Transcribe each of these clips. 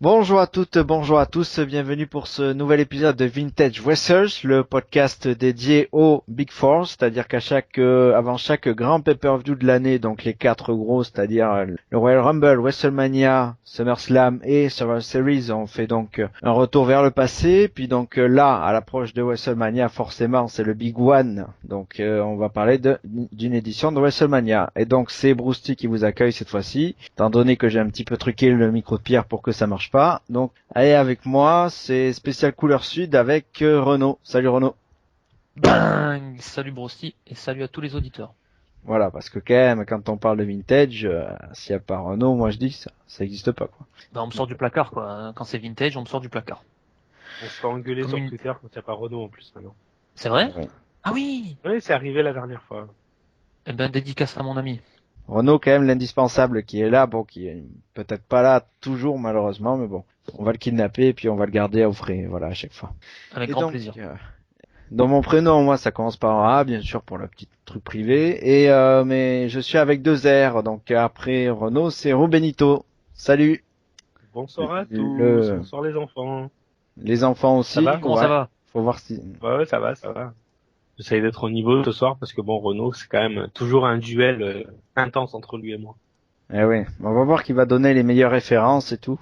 Bonjour à toutes, bonjour à tous, bienvenue pour ce nouvel épisode de Vintage Wrestlers, le podcast dédié au Big Four, c'est-à-dire avant chaque grand pay-per-view de l'année, donc les quatre gros, c'est-à-dire le Royal Rumble, WrestleMania, SummerSlam et Survivor Series, on fait donc un retour vers le passé, puis donc là, à l'approche de WrestleMania, forcément, c'est le Big One, donc on va parler d'une édition de WrestleMania, et donc c'est Bruce T qui vous accueille cette fois-ci, étant donné que j'ai un petit peu truqué le micro de Pierre pour que ça marche pas. Donc, allez avec moi, c'est spécial couleur sud avec Renaud. Salut Renaud. Bang! Salut Brosty et salut à tous les auditeurs. Voilà, parce que quand même, quand on parle de vintage, s'il n'y a pas Renaud, moi je dis ça existe pas quoi. On me sort du placard quoi. Quand c'est vintage, on me sort du placard. On se fait engueuler Comme sur une... Twitter quand il n'y a pas Renault en plus maintenant. C'est vrai? Ouais. Ah oui! Oui, c'est arrivé la dernière fois. Eh ben dédicace à mon ami. Renaud quand même l'indispensable qui est là, bon, qui est peut-être pas là toujours malheureusement, mais bon, on va le kidnapper et puis on va le garder au frais, voilà à chaque fois. Avec Et grand donc, plaisir. dans mon prénom, moi, ça commence par un A, bien sûr, pour le petit truc privé. Mais je suis avec deux R. Donc, après Renaud, c'est Benito. Salut. Bonsoir à tous, Le, bonsoir les enfants. les enfants Ça aussi. va Comment Ouais. ça va? Faut voir si. Ouais, ça va, ça va. J'essaye d'être au niveau ce soir parce que bon, Renault, c'est quand même toujours un duel intense entre lui et moi. Eh oui. On va voir qui va donner les meilleures références et tout.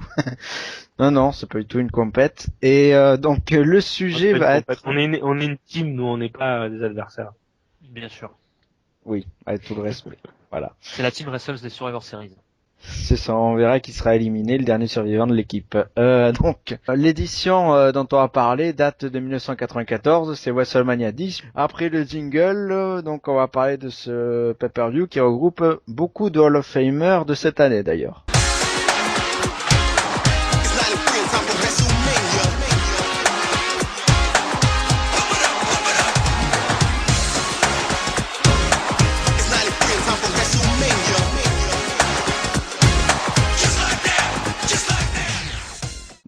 Non, c'est pas du tout une compète. Et donc, le sujet va être. On est une team, nous, on n'est pas des adversaires. Bien sûr. Oui, avec tout le respect. Voilà. C'est la team Wrestles des Survivor Series. C'est ça, on verra qui sera éliminé, le dernier survivant de l'équipe. Donc, l'édition dont on va parler date de 1994, c'est WrestleMania 10. Après le jingle, donc on va parler de ce pay-per-view qui regroupe beaucoup de Hall of Famers de cette année d'ailleurs.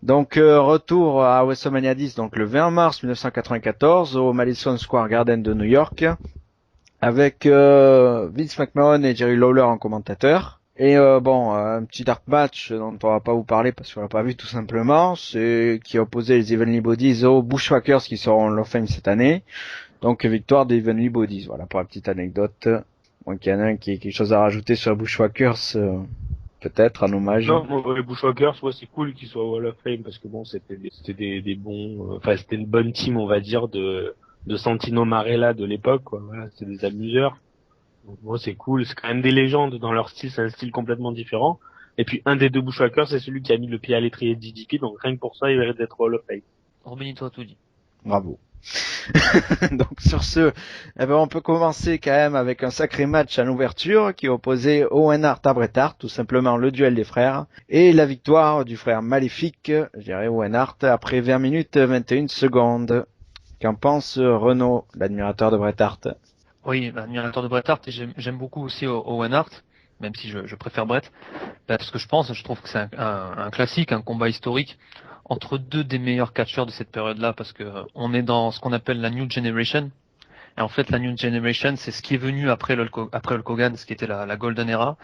Donc retour à WrestleMania 10, donc le 20 mars 1994 au Madison Square Garden de New York, avec Vince McMahon et Jerry Lawler en commentateur. Et un petit dark match dont on va pas vous parler parce qu'on l'a pas vu tout simplement, c'est qui opposait les Heavenly Bodies aux Bushwhackers qui seront en Hall of Fame cette année. Donc victoire des Heavenly Bodies, voilà pour la petite anecdote. Donc il y en a un qui a quelque chose à rajouter sur les Bushwhackers, peut-être un hommage. Non, moi, les Bushwhackers, ouais, c'est cool qu'ils soient au Hall of Fame parce que bon, c'était des bons, enfin, c'était une bonne team, on va dire, de Santino Marella de l'époque, quoi. Voilà, c'était des amuseurs. Donc, bon, c'est cool. C'est quand même des légendes dans leur style. C'est un style complètement différent. Et puis, un des deux Bushwhackers, c'est celui qui a mis le pied à l'étrier de DDP. Donc, rien que pour ça, il mérite d'être au Hall of Fame. Benito a tout dit. Bravo. Donc sur ce, on peut commencer quand même avec un sacré match à l'ouverture qui opposait Owen Hart à Bret Hart, tout simplement le duel des frères, et la victoire du frère maléfique, je dirais Owen Hart, après 20 minutes 21 secondes. Qu'en pense Renaud, l'admirateur de Bret Hart? Oui, admirateur de Bret Hart et j'aime beaucoup aussi Owen Hart, même si je préfère Bret, parce que je trouve que c'est un classique, un combat historique entre deux des meilleurs catcheurs de cette période-là, parce que on est dans ce qu'on appelle la New Generation. Et en fait, la New Generation, c'est ce qui est venu après Hulk Hogan, ce qui était la Golden Era.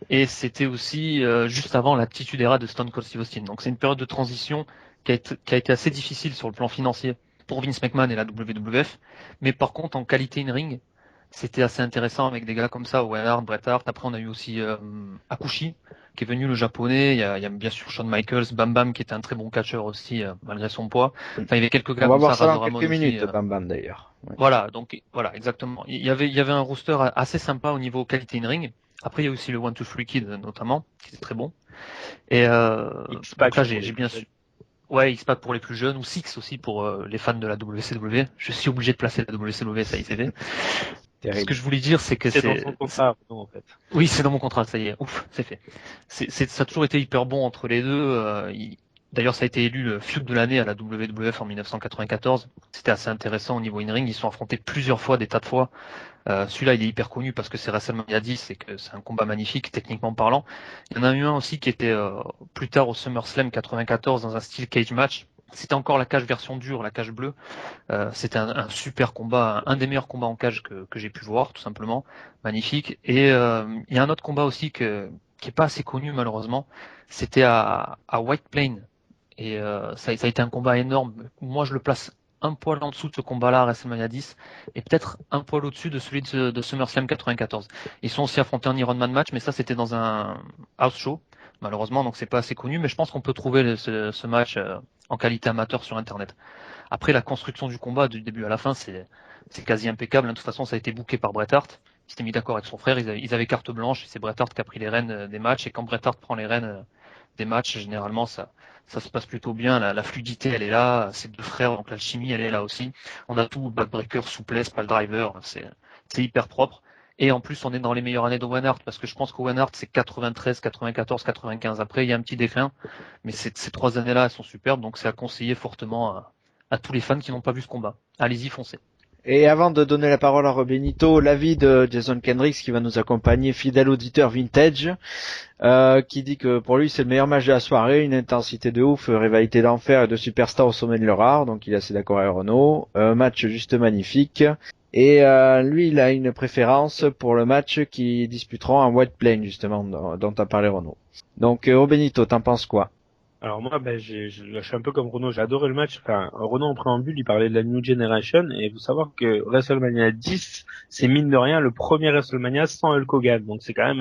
Et c'était aussi juste avant l'Attitude Era de Stone Cold Steve Austin. Donc c'est une période de transition qui a été assez difficile sur le plan financier pour Vince McMahon et la WWF. Mais par contre, en qualité in-ring, c'était assez intéressant avec des gars comme ça, Owen Hart, Bret Hart. Après, on a eu aussi Akushi, qui est venu, le japonais. Il y a bien sûr Shawn Michaels, Bam Bam, qui était un très bon catcheur aussi, malgré son poids. Enfin, il y avait quelques gars On va comme ça, voir ça Razor dans Ramon quelques aussi. minutes, Bam Bam d'ailleurs. Ouais. Voilà, exactement. Il y avait un roster assez sympa au niveau qualité in-ring. Après, il y a aussi le 1-2-3 Kid, notamment, qui est très bon. Et donc là, j'ai bien su. Ouais, X-Pac pour les plus jeunes, ou Six aussi pour les fans de la WCW. Je suis obligé de placer la WCW, ça y est, c'est fait. Ce que je voulais dire, c'est que C'est dans son contrat, non, en fait. Oui, c'est dans mon contrat, ça y est. Ouf, c'est fait. Ça a toujours été hyper bon entre les deux. D'ailleurs, ça a été élu le feud de l'année à la WWF en 1994. C'était assez intéressant au niveau in-ring. Ils se sont affrontés plusieurs fois, des tas de fois. Celui-là, il est hyper connu parce que c'est WrestleMania 10 et que c'est un combat magnifique, techniquement parlant. Il y en a eu un aussi qui était plus tard au SummerSlam 94 dans un style cage match. C'était encore la cage version dure, la cage bleue. C'était un super combat, un des meilleurs combats en cage que j'ai pu voir, tout simplement. Magnifique. Et il y a un autre combat aussi qui est pas assez connu malheureusement. C'était à White Plain Et ça a été un combat énorme. Moi, je le place un poil en dessous de ce combat-là à WrestleMania 10 et peut-être un poil au-dessus de celui de SummerSlam 94. Ils sont aussi affrontés en Ironman match, mais ça c'était dans un house show, malheureusement, donc c'est pas assez connu. Mais je pense qu'on peut trouver ce match en qualité amateur sur Internet. Après, la construction du combat du début à la fin, c'est quasi impeccable. De toute façon, ça a été booké par Bret Hart. Il s'était mis d'accord avec son frère. Ils avaient carte blanche. C'est Bret Hart qui a pris les rênes des matchs. Et quand Bret Hart prend les rênes des matchs, généralement, ça se passe plutôt bien. La fluidité, elle est là. Ces deux frères, donc l'alchimie, elle est là aussi. On a tout, backbreaker, souplesse, pas le driver. C'est hyper propre. Et en plus, on est dans les meilleures années d'Owen Hart, parce que je pense qu'Owen Hart, c'est 93, 94, 95. Après, il y a un petit déclin, mais ces 3 années-là, elles sont superbes, donc c'est à conseiller fortement à tous les fans qui n'ont pas vu ce combat. Allez-y, foncez. Et avant de donner la parole à Robenito, l'avis de Jason Kendricks qui va nous accompagner, fidèle auditeur vintage, qui dit que pour lui c'est le meilleur match de la soirée, une intensité de ouf, rivalité d'enfer et de superstars au sommet de leur art, donc il est assez d'accord avec Renaud, match juste magnifique. Et lui il a une préférence pour le match qu'ils disputeront en White Plain justement, dont a parlé Renaud. Donc Robenito, t'en penses quoi? Alors moi, je suis un peu comme Renaud, j'ai adoré le match. Enfin, Renaud en préambule, il parlait de la New Generation, et il faut savoir que WrestleMania 10, c'est mine de rien le premier WrestleMania sans Hulk Hogan, donc c'est quand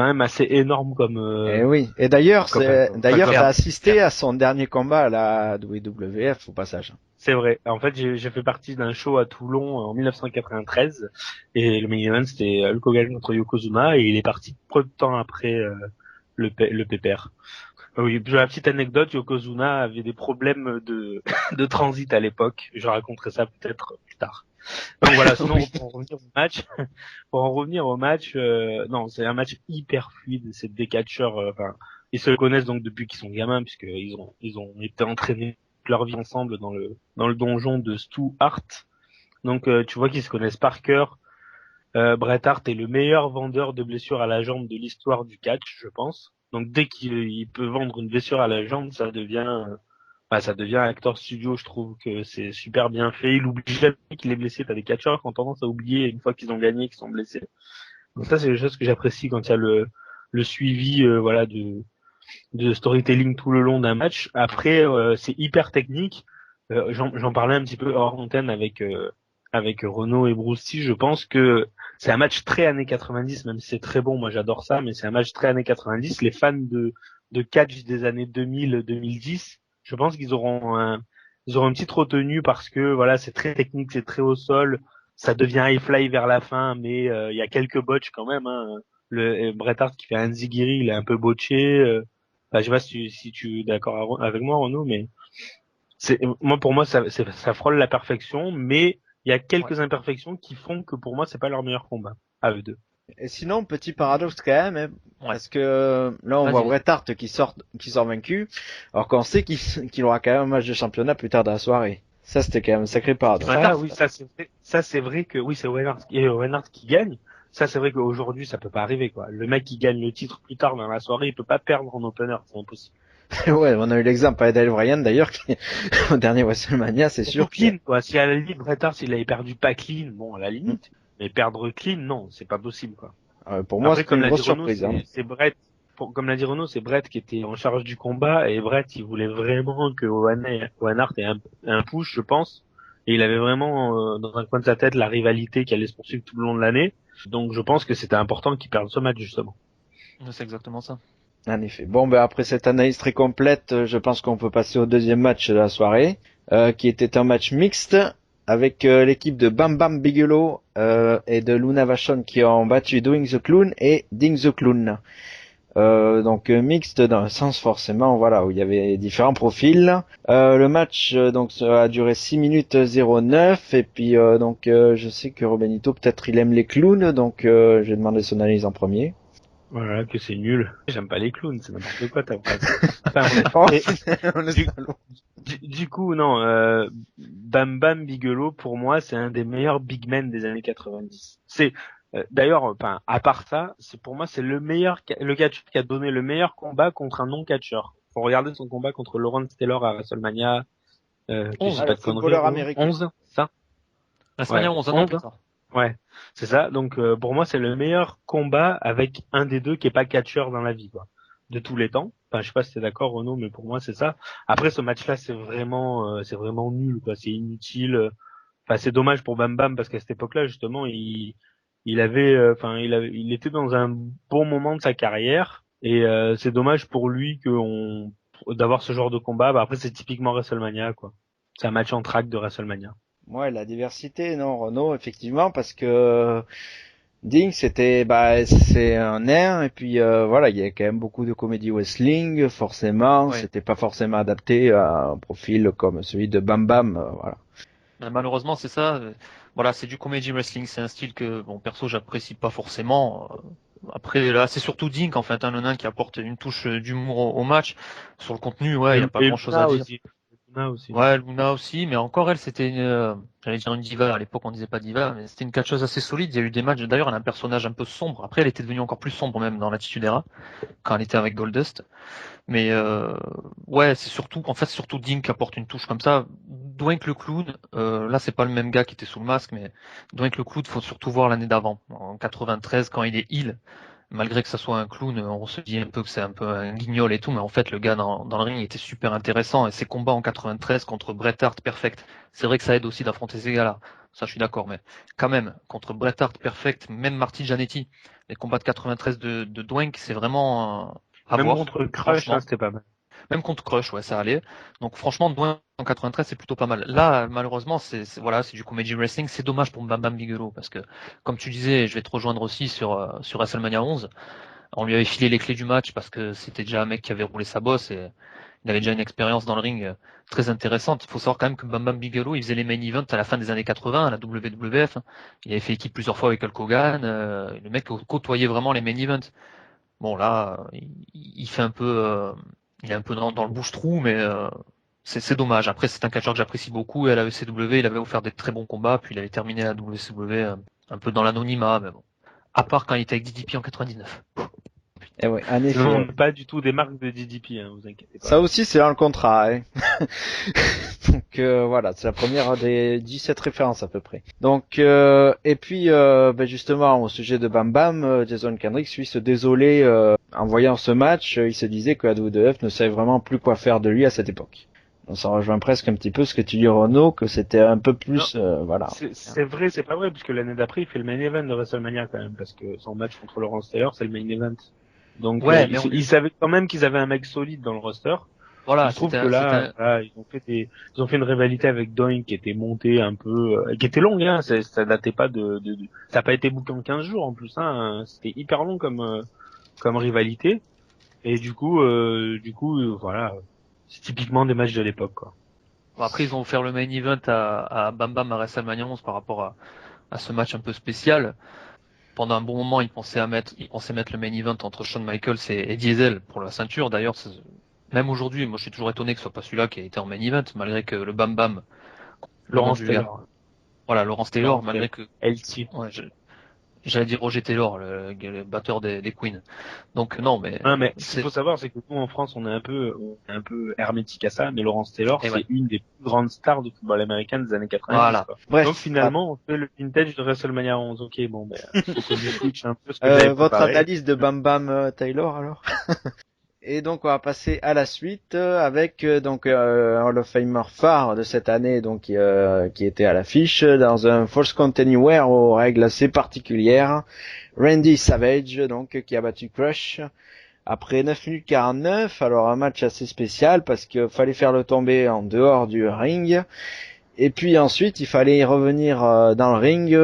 même assez énorme comme. Eh oui. Et d'ailleurs, Comme t'as assisté à son dernier combat à la WWF au passage. C'est vrai. En fait, j'ai fait partie d'un show à Toulon en 1993, et le main event c'était Hulk Hogan contre Yokozuna, et il est parti peu de temps après le pépère. Oui, pour la petite anecdote, Yokozuna avait des problèmes de, de transit à l'époque. Je raconterai ça peut-être plus tard. Donc voilà, sinon pour en revenir au match, non, c'est un match hyper fluide. C'est des catcheurs, enfin, ils se connaissent donc depuis qu'ils sont gamins, puisque ils ont été entraînés toute leur vie ensemble dans le donjon de Stu Hart. Donc tu vois qu'ils se connaissent par cœur. Bret Hart est le meilleur vendeur de blessures à la jambe de l'histoire du catch, je pense. Donc dès qu'il peut vendre une blessure à la jambe, ça devient acteur studio. Je trouve que c'est super bien fait. Il oublie jamais qu'il est blessé. T'as des catcheurs qui ont tendance à oublier une fois qu'ils ont gagné, qu'ils sont blessés. Donc ça, c'est des choses que j'apprécie quand il y a le suivi, voilà, de storytelling tout le long d'un match. Après, c'est hyper technique. J'en parlais un petit peu hors antenne avec Renaud et Brousty. Je pense que c'est un match très années 90, même si c'est très bon. Moi, j'adore ça, mais c'est un match très années 90. Les fans de catch des années 2000, 2010, je pense qu'ils auront une petite retenue parce que voilà, c'est très technique, c'est très au sol. Ça devient high fly vers la fin, mais il y a quelques botches quand même. Hein. Le Bret Hart qui fait un zigiri, il est un peu botché. Enfin, je sais pas si tu es d'accord avec moi, Renaud, mais pour moi, ça frôle la perfection, mais il y a quelques imperfections qui font que pour moi, c'est pas leur meilleur combat à eux deux. Et sinon, petit paradoxe quand même, hein, parce que là on Vas-y, voit vas-y. Bret Hart qui sort vaincu, alors qu'on sait qu'il aura quand même un match de championnat plus tard dans la soirée. Ça c'était quand même un sacré paradoxe. Bret Hart, Oui, ça c'est vrai que oui, c'est Owen Hart qui gagne. Ça c'est vrai qu'aujourd'hui, ça peut pas arriver quoi. Le mec qui gagne le titre plus tard dans la soirée, il peut pas perdre en opener, c'est impossible. Ouais, on a eu l'exemple avec Daniel Bryan d'ailleurs, qui au dernier WrestleMania, c'est sûr. Clean quoi. Si à la limite Bret Hart il avait perdu pas clean, bon à la limite, mais perdre clean, non, c'est pas possible quoi. Pour moi, Après, c'était une comme l'a grosse dit Renaud, surprise. Hein. c'est Brett. Comme l'a dit Renaud, c'est Brett qui était en charge du combat et Brett, il voulait vraiment que Owen Hart ait un push, je pense. Et il avait vraiment dans un coin de sa tête la rivalité qui allait se poursuivre tout le long de l'année. Donc, je pense que c'était important qu'il perde ce match justement. C'est exactement ça. En effet. Bon, ben après cette analyse très complète, je pense qu'on peut passer au deuxième match de la soirée, qui était un match mixte avec l'équipe de Bam Bam Bigelow et de Luna Vachon qui ont battu Doing the Clown et Ding the Clown. Donc mixte dans le sens forcément voilà où il y avait différents profils. Le match donc a duré 6 minutes 09 et puis je sais que Robenito peut-être il aime les clowns donc je vais demander son analyse en premier. Voilà, que c'est nul. J'aime pas les clowns, c'est n'importe quoi ta phrase. Enfin, du coup, non, Bam Bam Bigelow, pour moi, c'est un des meilleurs big men des années 90. D'ailleurs, enfin, à part ça, pour moi, c'est le catcheur qui a donné le meilleur combat contre un non-catcheur. Faut regarder son combat contre Lawrence Taylor à WrestleMania, que je sais pas de conneries, footballeur américain. 11, ça? WrestleMania 11 ans plus tard. Ouais, c'est ça. Donc pour moi, c'est le meilleur combat avec un des deux qui est pas catcheur dans la vie, quoi, de tous les temps. Enfin, je sais pas si t'es d'accord, Renaud, mais pour moi, c'est ça. Après, ce match-là, c'est vraiment nul, quoi. C'est inutile. Enfin, c'est dommage pour Bam Bam parce qu'à cette époque-là, justement, il était dans un bon moment de sa carrière et c'est dommage pour lui d'avoir ce genre de combat. Bah, après, c'est typiquement WrestleMania, quoi. C'est un match en track de WrestleMania. Ouais, la diversité, non, Renault, effectivement, parce que Ding, c'est un nerf, et puis voilà, il y a quand même beaucoup de comédie wrestling, forcément, Ouais. c'était pas forcément adapté à un profil comme celui de Bam Bam, voilà. Ben, malheureusement, c'est ça. Voilà, c'est du comedy wrestling. C'est un style que, bon, perso, j'apprécie pas forcément. Après, là, c'est surtout Dink, en fait, le nain qui apporte une touche d'humour au match. Sur le contenu, ouais, il n'y a pas Et grand-chose à Luna dire. aussi. Luna aussi. Ouais, Luna aussi, mais encore elle, c'était j'allais dire une diva. À l'époque, on disait pas diva, mais c'était une catcheuse assez solide. Il y a eu des matchs. D'ailleurs, elle a un personnage un peu sombre. Après, elle était devenue encore plus sombre même dans l'Attitude Era quand elle était avec Goldust. Mais ouais, c'est surtout Dink qui apporte une touche comme ça. Dwayne le clown, là c'est pas le même gars qui était sous le masque, mais Dwayne le clown, faut surtout voir l'année d'avant, en 93 quand il est heel. Malgré que ça soit un clown, on se dit un peu que c'est un peu un guignol et tout, mais en fait le gars dans le ring il était super intéressant et ses combats en 93 contre Bret Hart Perfect, c'est vrai que ça aide aussi d'affronter ces gars-là. Ça je suis d'accord, mais quand même contre Bret Hart Perfect, même Marty Jannetty, les combats de 93 de Dwayne, c'est vraiment à Même voir. contre Crush, Franchement. hein, c'était pas mal. Même contre Crush, ouais, ça allait. Donc franchement, Dwayne en 93, c'est plutôt pas mal. Là, malheureusement, voilà, c'est du comedy wrestling. C'est dommage pour Bam Bam Bigelow parce que, comme tu disais, je vais te rejoindre aussi sur WrestleMania 11. On lui avait filé les clés du match parce que c'était déjà un mec qui avait roulé sa bosse et il avait déjà une expérience dans le ring très intéressante. Il faut savoir quand même que Bam Bam Bigelow, il faisait les main events à la fin des années 80 à la WWF. Il avait fait équipe plusieurs fois avec Hulk Hogan. Le mec côtoyait vraiment les main events. Bon là, il fait un peu, il est un peu dans le bouche-trou, mais c'est dommage. Après, c'est un catcheur que j'apprécie beaucoup et à la ECW, il avait offert des très bons combats, puis il avait terminé à la WCW un peu dans l'anonymat, mais bon. À part quand il était avec DDP en 99. Et ouais, en Sinon, on effet. n'est pas du tout des marques de DDP, hein, vous inquiétez pas. Ça aussi, c'est dans le contrat, hein. Donc voilà, c'est la première des 17 références à peu près. Donc et puis justement au sujet de Bam Bam, Jason Kendrick lui se désolait en voyant ce match, il se disait que la WWF ne savait vraiment plus quoi faire de lui à cette époque. Donc ça rejoint presque un petit peu ce que tu dis Renaud, que c'était un peu plus voilà. C'est vrai, c'est pas vrai, puisque l'année d'après, il fait le main event de WrestleMania quand même, parce que son match contre Lawrence Taylor, c'est le main event. Donc, Ouais, mais ils savaient quand même qu'ils avaient un mec solide dans le roster. Il voilà, se trouve que là, voilà, ils ont fait une rivalité avec Doink qui était montée un peu, qui était longue, hein, ça datait pas ça a pas été booké en 15 jours en plus, hein, c'était hyper long comme rivalité. Et voilà, c'est typiquement des matchs de l'époque, quoi. Bon, après, ils ont offert le main event à Bam Bam à WrestleMania 11 par rapport à ce match un peu spécial. Pendant un bon moment, ils pensaient mettre le main event entre Shawn Michaels et Diesel pour la ceinture. D'ailleurs, même aujourd'hui, moi, je suis toujours étonné que ce soit pas celui-là qui a été en main event, malgré que le Bam Bam, le nom Laurence du gars. Taylor. Voilà, Lawrence Taylor, malgré que, LT. ouais, j'allais dire Roger Taylor, le batteur des Queens. Donc, non, mais, Non, mais ce qu'il faut savoir, c'est que nous, en France, on est un peu hermétique à ça, mais Laurence Taylor, et c'est ouais. une des plus grandes stars du football américain des années 90, Voilà. quoi. Bref, Donc, finalement, on fait le vintage de WrestleMania 11. Ok, bon, ben, faut que je switch un peu ce que j'avais votre préparé. analyse de Bam Bam Taylor alors. Et donc on va passer à la suite avec donc un Hall of Famer phare de cette année donc qui était à l'affiche dans un False Count Anywhere aux règles assez particulières, Randy Savage donc qui a battu Crush après 9 minutes 49. Alors un match assez spécial parce qu'il fallait faire le tomber en dehors du ring et puis ensuite il fallait y revenir dans le ring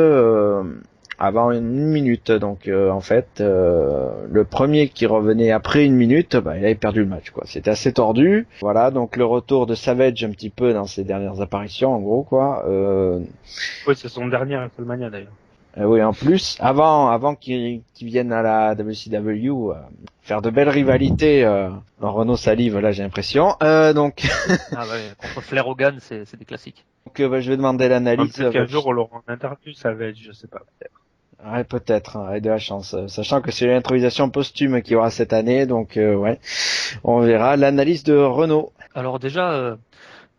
avant une minute. Donc en fait, le premier qui revenait après une minute, il avait perdu le match, quoi. C'était assez tordu. Voilà, donc le retour de Savage un petit peu dans ses dernières apparitions, en gros, quoi. Oui, c'est son dernier WrestleMania, d'ailleurs. Oui, en plus, avant qu'il vienne à la WCW faire de belles rivalités, Renaud salive là, j'ai l'impression. Donc, Ah ouais, contre Flair Hogan, c'est des classiques. donc je vais demander l'analyse. Peut-être qu'un jour, on l'aura en interview, ça va être, je sais pas, peut-être. Ouais, peut-être, hein, avec de la chance. Sachant que c'est l'improvisation posthume qu'il y aura cette année, donc ouais, on verra. L'analyse de Renaud. Alors déjà,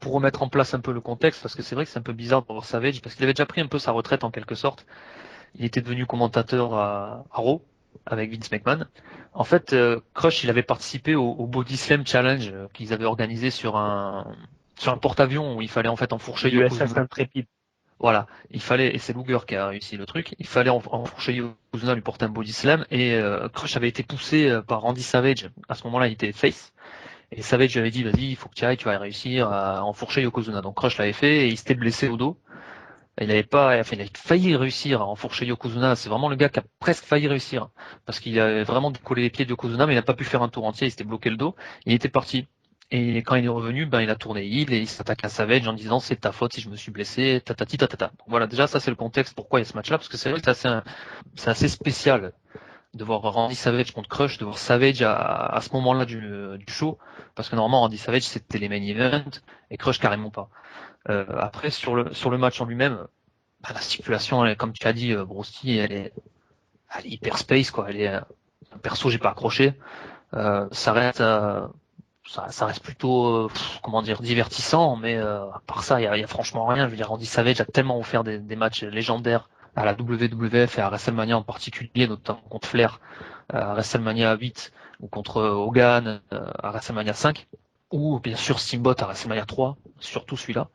pour remettre en place un peu le contexte, parce que c'est vrai que c'est un peu bizarre pour Savage, parce qu'il avait déjà pris un peu sa retraite en quelque sorte. Il était devenu commentateur à Raw, avec Vince McMahon. En fait, Crush, il avait participé au Body Slam Challenge qu'ils avaient organisé sur un porte-avions où il fallait en fait enfourcher L'USS Yokozuna. Intrépide. Voilà, il fallait, et c'est Luger qui a réussi le truc, il fallait enfourcher Yokozuna, lui porter un Body Slam, et Crush avait été poussé par Randy Savage. À ce moment-là, il était face. Et Savage lui avait dit, vas-y, il faut que tu ailles, tu vas réussir à enfourcher Yokozuna. Donc Crush l'avait fait et il s'était blessé au dos. Il avait pas, enfin, il avait failli réussir à enfourcher Yokozuna. C'est vraiment le gars qui a presque failli réussir. Parce qu'il avait vraiment décollé les pieds de Yokozuna, mais il n'a pas pu faire un tour entier, il s'était bloqué le dos. Il était parti. Et quand il est revenu, ben, il a tourné heel et il s'attaque à Savage en disant c'est ta faute si je me suis blessé, tatati tatata. Donc voilà, déjà, ça c'est le contexte pourquoi il y a ce match-là, parce que c'est vrai que c'est assez spécial de voir Randy Savage contre Crush, de voir Savage à ce moment-là du show, parce que normalement Randy Savage c'était les main events et Crush carrément pas. Après sur le match en lui-même, bah, la stipulation, comme tu as dit, Brosty, elle est hyper space quoi. Perso, j'ai pas accroché. Ça reste ça reste plutôt comment dire divertissant, mais à part ça, il y a franchement rien. Je veux dire, Randy Savage a tellement offert des matchs légendaires à la WWF et à WrestleMania en particulier, notamment contre Flair à WrestleMania 8 ou contre Hogan à WrestleMania 5, ou bien sûr Steamboat à WrestleMania 3, surtout celui-là.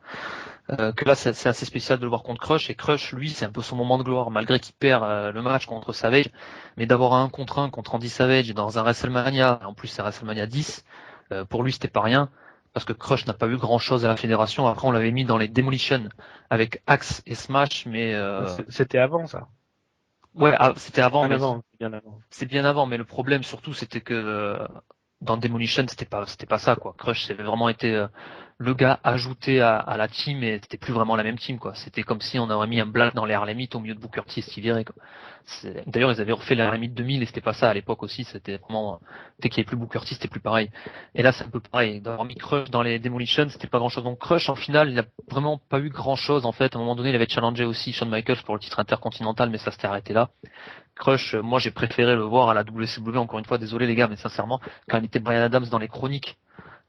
Que là c'est assez spécial de le voir contre Crush, et Crush lui c'est un peu son moment de gloire malgré qu'il perd le match contre Savage, mais d'avoir un contre un contre Andy Savage dans un WrestleMania, en plus c'est WrestleMania 10, pour lui c'était pas rien parce que Crush n'a pas eu grand chose à la fédération. Après on l'avait mis dans les Demolition avec Axe et Smash, mais C'était avant ça. ouais c'était avant, mais C'est bien avant. c'est bien avant, mais le problème surtout c'était que dans Demolition c'était pas ça quoi. Crush c'était vraiment été le gars ajouté à la team, et c'était plus vraiment la même team quoi. C'était comme si on aurait mis un Black dans les Harlem Heat au milieu de Booker T et Stevie Ray quoi. D'ailleurs ils avaient refait les Harlem Heat 2000 et c'était pas ça à l'époque aussi. C'était vraiment dès qu'il y avait plus Booker T c'était plus pareil. Et là c'est un peu pareil. D'avoir mis Crush dans les Demolition c'était pas grand chose. Donc Crush en finale il a vraiment pas eu grand chose en fait. À un moment donné il avait challengé aussi Shawn Michaels pour le titre intercontinental, mais ça s'était arrêté là. Crush, moi j'ai préféré le voir à la WCW, encore une fois, désolé les gars, mais sincèrement, quand il était Bryan Adams dans les chroniques,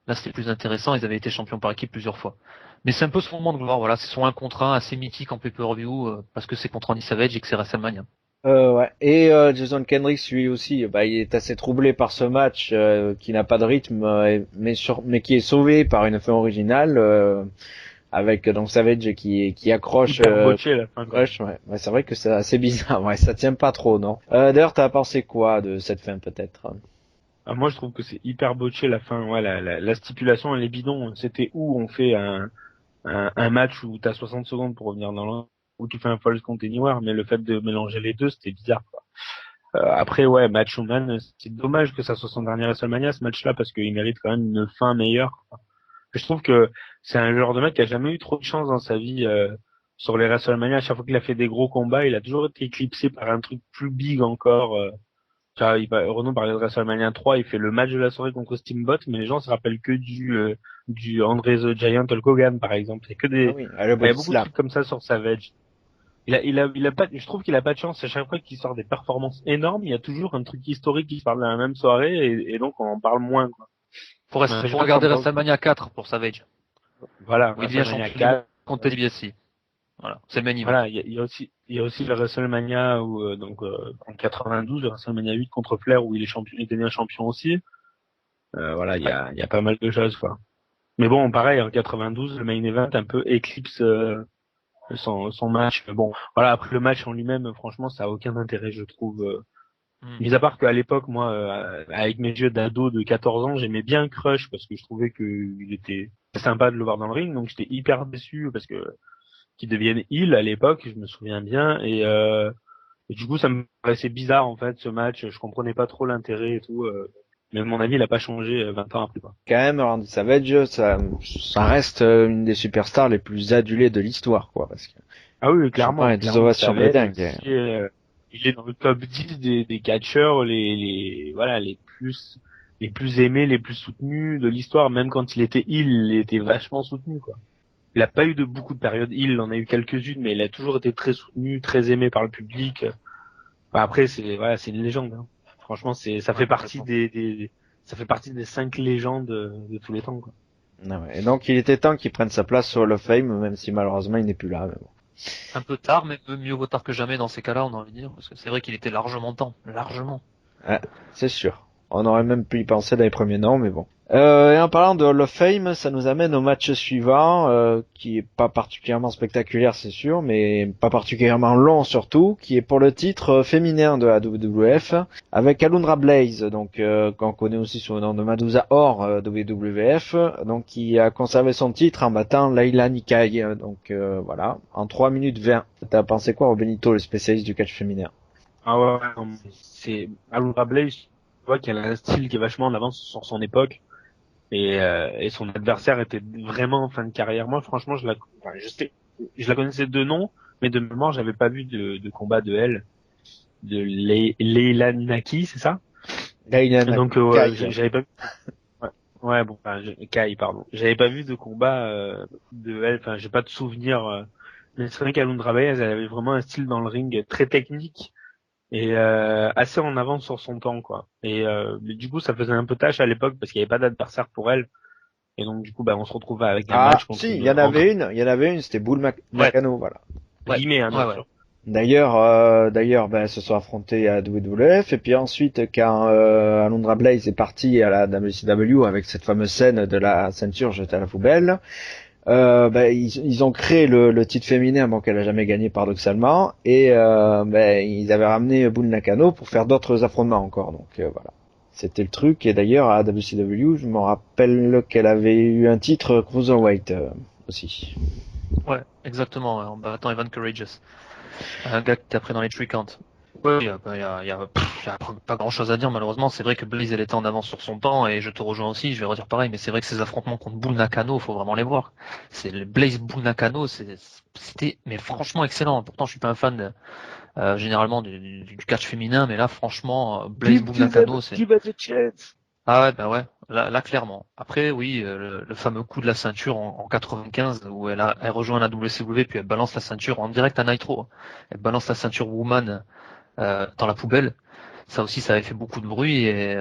là c'était plus intéressant, ils avaient été champions par équipe plusieurs fois. Mais c'est un peu son moment de gloire, voilà, c'est son 1 contre 1 assez mythique en pay-per-view, parce que c'est contre Andy Savage et que c'est WrestleMania. Ouais. Et Jason Kendricks lui aussi, bah il est assez troublé par ce match qui n'a pas de rythme, mais qui est sauvé par une fin originale avec donc Savage qui accroche Hyper botché la fin. Crush. Ouais, c'est vrai que c'est assez bizarre. Ouais, ça tient pas trop, non. D'ailleurs, t'as pensé quoi de cette fin peut-être? Moi je trouve que c'est hyper botché la fin. Ouais, la stipulation elle est bidon. C'était où on fait un match où t'as 60 secondes pour revenir dans l'un, où tu fais un false count anywhere, mais le fait de mélanger les deux c'était bizarre quoi. Après ouais, Macho Man, c'est dommage que ça soit son dernier WrestleMania ce match-là parce qu'il mérite quand même une fin meilleure. Je trouve que c'est un genre de mec qui a jamais eu trop de chance dans sa vie sur les WrestleMania. À chaque fois qu'il a fait des gros combats, il a toujours été éclipsé par un truc plus big encore. Tu vois, Renaud parlait de WrestleMania 3, il fait le match de la soirée contre Steamboat, mais les gens se rappellent que du André the Giant Hulk Hogan par exemple. C'est que Ah des, oui, le il y a body beaucoup de slam. trucs comme ça sur Savage. Il a pas, je trouve qu'il a pas de chance. À chaque fois qu'il sort des performances énormes, il y a toujours un truc historique qui se parle dans la même soirée et donc on en parle moins, quoi. Faut, Ouais, je sais faut pas regarder ce qu'on pense. WrestleMania 4 pour Savage, Voilà, où il devient WrestleMania champion du monde 4. contre Ted DiBiase. Voilà, c'est le main event. Voilà, il y a aussi le WrestleMania où, en 92, le WrestleMania 8 contre Flair où il est champion, il devient champion aussi. Voilà, Ouais. il y a pas mal de choses, quoi. Mais bon, pareil, en 92, le main event un peu éclipse, son match. Bon, voilà, après le match en lui-même, franchement, ça a aucun intérêt, je trouve. Mis à part qu'à l'époque, moi, avec mes yeux d'ado de 14 ans, j'aimais bien Crush parce que je trouvais que il était sympa de le voir dans le ring, donc j'étais hyper déçu parce que qu'il devienne heel à l'époque, je me souviens bien, et du coup, ça me paraissait bizarre en fait ce match. Je comprenais pas trop l'intérêt et tout. Mais à mon avis, il a pas changé 20 ans après, quoi. Quand même, Randy Savage, ça reste une des superstars les plus adulées de l'histoire, quoi, parce que Ah oui, je sais clairement. pas, des ovations de dingue. Il est dans le top 10 des catcheurs voilà, les plus aimés, les plus soutenus de l'histoire. Même quand il était heel, il était vachement soutenu, quoi. Il a pas eu de beaucoup de périodes heel, il en a eu quelques-unes, mais il a toujours été très soutenu, très aimé par le public. Bah, après, c'est une légende, hein. Franchement, ça fait partie ça fait partie des 5 légendes de tous les temps, quoi. Ah ouais. Et donc, il était temps qu'il prenne sa place sur le Fame, même si malheureusement il n'est plus là. Mais bon. Un peu tard, mais mieux vaut tard que jamais dans ces cas-là, on a envie de dire, parce que c'est vrai qu'il était largement temps, largement. Ouais, c'est sûr. On aurait même pu y penser dans les premiers noms, mais bon. Et en parlant de Hall of Fame, ça nous amène au match suivant, qui est pas particulièrement spectaculaire, c'est sûr, mais pas particulièrement long surtout, qui est pour le titre féminin de la WWF, avec Alundra Blaze, donc qu'on connaît aussi sous le nom de Madusa Or WWF, donc qui a conservé son titre en battant Layla Nikai, donc voilà, en 3 minutes 20. T'as pensé quoi au Benito, le spécialiste du catch féminin? Ah ouais, non, mais c'est Alundra Blaze, tu vois qu'elle a un style qui est vachement en avance sur son époque. Et son adversaire était vraiment en fin de carrière. Moi, franchement, je la connaissais de nom, mais de mémoire, j'avais pas vu de combat de elle, de Leila Naki, c'est ça? Layla Donc, Nikai. j'avais pas vu. Ouais, ouais, bon, enfin, Kai, pardon. J'avais pas vu de combat de elle. Enfin, j'ai pas de souvenir. Mais c'est vrai qu'Alundra Blaze, elle avait vraiment un style dans le ring très technique et assez en avance sur son temps, quoi. Et mais du coup, ça faisait un peu tâche à l'époque parce qu'il y avait pas d'adversaire pour elle. Et donc du coup, bah, on se retrouve avec un Ah, match contre si, une il y en avait une, c'était Bull ouais, Nakano, voilà. Ouais, guillemets, hein, bien ouais, ouais. sûr. D'ailleurs, ben, se sont affrontés à WWF, et puis ensuite, quand Alundra Blaze est parti à la WCW avec cette fameuse scène de la ceinture jetée à la poubelle, ben, ils ont créé le titre féminin, bon, qu'elle a jamais gagné paradoxalement, et ben, ils avaient ramené Bull Nakano pour faire d'autres affrontements encore, donc voilà. C'était le truc, et d'ailleurs, à WCW, je me rappelle qu'elle avait eu un titre Cruiserweight aussi. Ouais, exactement, ouais, en battant Evan Courageous. Un gars qui était après dans les three count. Ouais, y a pas grand chose à dire malheureusement. C'est vrai que Blaze elle était en avance sur son temps et je te rejoins aussi, je vais redire pareil, mais c'est vrai que ces affrontements contre Bull Nakano, faut vraiment les voir. C'est le Blaze Bull Nakano, c'était mais franchement excellent. Pourtant je suis pas un fan généralement du catch féminin, mais là franchement Blaze Bull Nakano c'est Give us a chance. ah ouais bah ouais là clairement. Après oui le fameux coup de la ceinture en 95 où elle rejoint la WCW puis elle balance la ceinture en direct à Nitro. Elle balance la ceinture Woman dans la poubelle. Ça aussi, ça avait fait beaucoup de bruit et